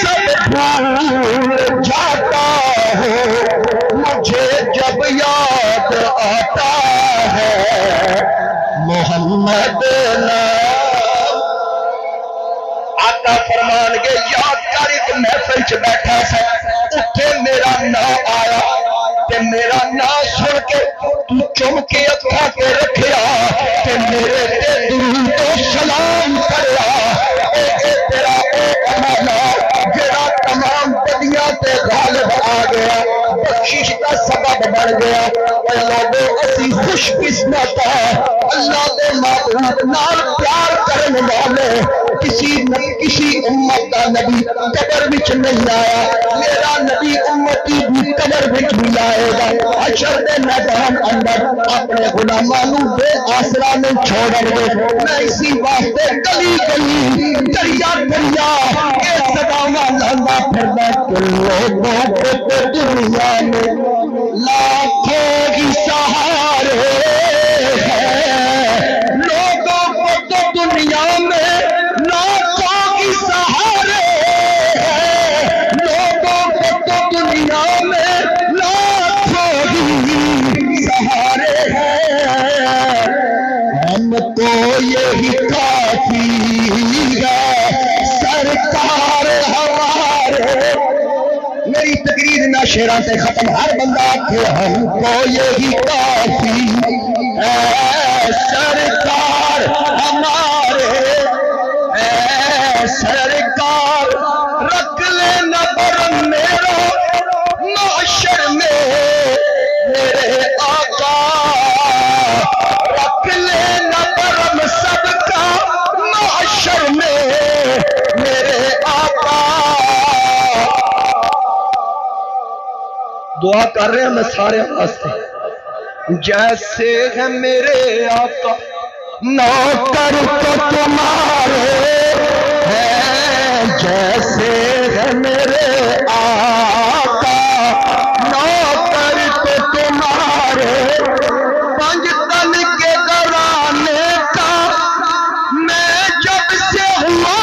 سب بھول جاتا ہے، مجھے جب یاد آتا ہے محمد نام، آقا فرمان کے یاد کر ایک محفل چ بیٹھا سا اتھے میرا نام آیا تے میرا نام سن کے تو چم کے اکھا کے رکھیا تے میرے تے درود و سلام کریا، اے تیرا اے امانا جڑا تمام بدیاں تے غالب آ گیا، بخشش کا سبب بن گیا، اللہ دے اسی خوش قسمت اللہ دے محبوب نال پیار کرن والے کسی امت کا نبی قبر وچ نہیں آیا، میرا نبی امتی بھی قبر وچ نہیں آئے گا، حشر دے میدان اندر اپنے غلاماں نوں بے آسرا نہیں چھوڑن گے، میں اسی واسطے گلی گلی دریا دریا اے صداواں لانا پھردا کہ لوگوں کو دنیا میں لاکھوں ہی سہارے ہیں، لوگوں کو تو دنیا میں لاکھوں میری تقریر نہ شیراں سے ختم، ہر بندہ کہ ہم کو یہی کافی اے سرکار ہمارے، اے سرکار رکھ لینا برم میرا معاشر میں میرے آقا، رکھ لینا برم سب کا معاشر میں میرے آقا۔ دعا کر رہے ہیں میں سارے واسطے، جیسے ہے میرے آقا نوکر تو تمہارے ہیں، جیسے ہے میرے آقا نوکر تو تمہارے، پنج تن کے گھرانے کا میں جب سے ہوا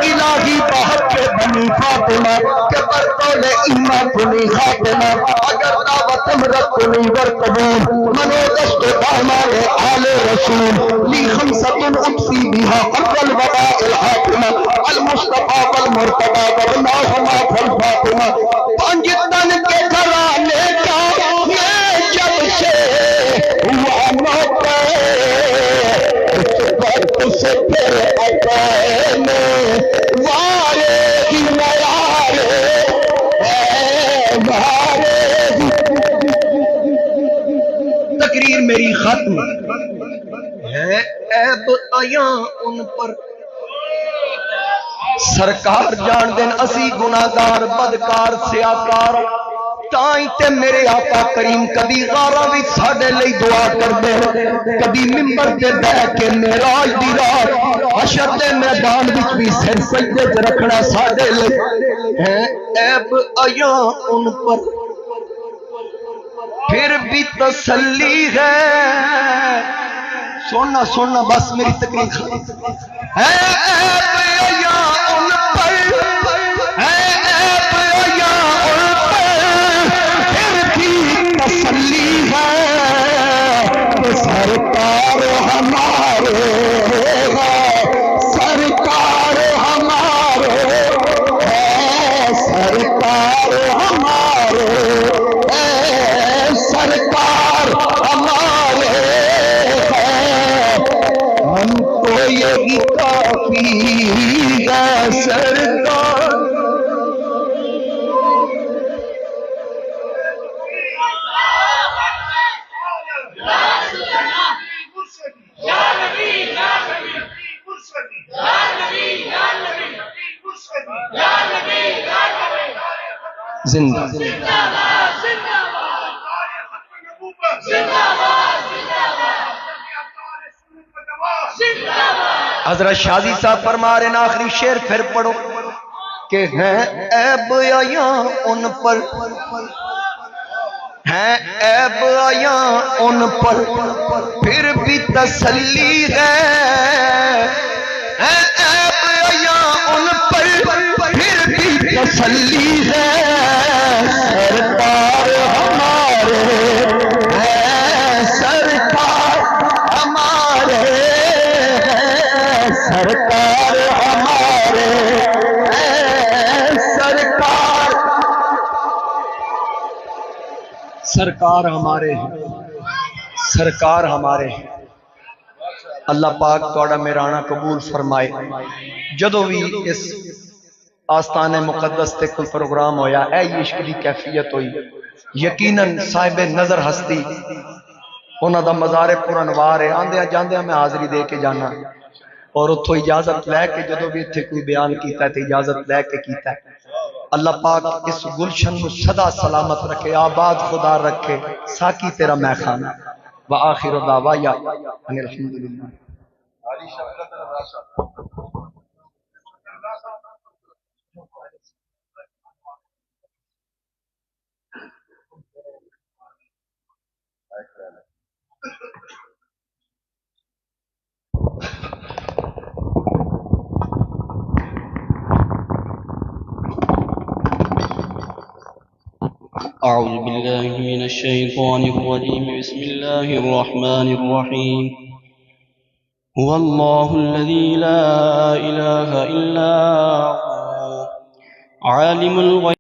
الہی بہت کے بنی فاطمہ کے برطول ایمہ کنی خاتمہ، اگر دعوت امرت کنی ورقبول منو دست دامال آل رسول لی خمسة اقصی بها قبل الوباء الحاکمہ المصطفیٰ والمرتبہ وابناہما فالفاطمہ، پنج تن کے گھرانے کا میں جب سے ہوا نوکر، اس وقت سے پھر اپنے وارے ہی میارے اے وارے ہی۔ تقریر میری ختم ہے، عیب آیاں ان پر سرکار جان دین اسی گناہگار بدکار سیاکار، تائیں تے میرے آقا کریم کبھی غارہ بھی ساڑھے لئی دعا کر دے، کبھی ممبر تے بے کے معراج دی رات حشر دے میدان وچ بھی سر سجدے تے رکھنا ساڑھے لئی ہیں، عیب آیاں ان پر پھر بھی تسلی ہے، سننا سننا بس میری تقریر ختم ہے، عیب آیاں ان پر ہے، عیب آیاں ان پر پھر بھی تسلی ہے، کہ سرکار ہمارے ہے، سرکار ہمارے ہے، سرکار ہمارے ہے، سرکار ہمارے ہے، ہم کو یہی کافی ہے سرکار۔ زندہ حضرت شازی صاحب فرما رہے ہیں آخری شعر پھر پڑھو کہ ہیں عیب آیاں ان پر، ہیں عیب آیاں ان پر پھر بھی تسلی ہے، ہیں عیب آیاں ان پر پھر بھی تسلی ہے، سرکار ہمارے ہے، سرکار ہمارے ہے، سرکار ہمارے ہے، سرکار سرکار ہمارے ہیں، سرکار ہمارے ہیں۔ اللہ پاک توڑا میرانا قبول فرمائے۔ جدو بھی اس آستان مقدس تے کوئی پروگرام ہویا اے عشق دی کیفیت ہوئی، یقیناً صاحب نظر ہستی انہاں دا مزار پرانوار ہے، آندیاں جاندیاں میں حاضری دے کے جانا، اور اتھو اجازت لے کے جدو بھی اتھے کوئی بیان کیتا ہے تو اجازت لے کے کیتا ہے۔ اللہ پاک اس گلشن کو صدا سلامت رکھے، آباد خدا رکھے، ساکی تیرا میں خانہ وآخر دعوایا ان الحمدللہ۔ أعوذ بالله من الشيطان الرجيم بسم الله الرحمن الرحيم هو الله الذي لا إله إلا هو عالم الغيب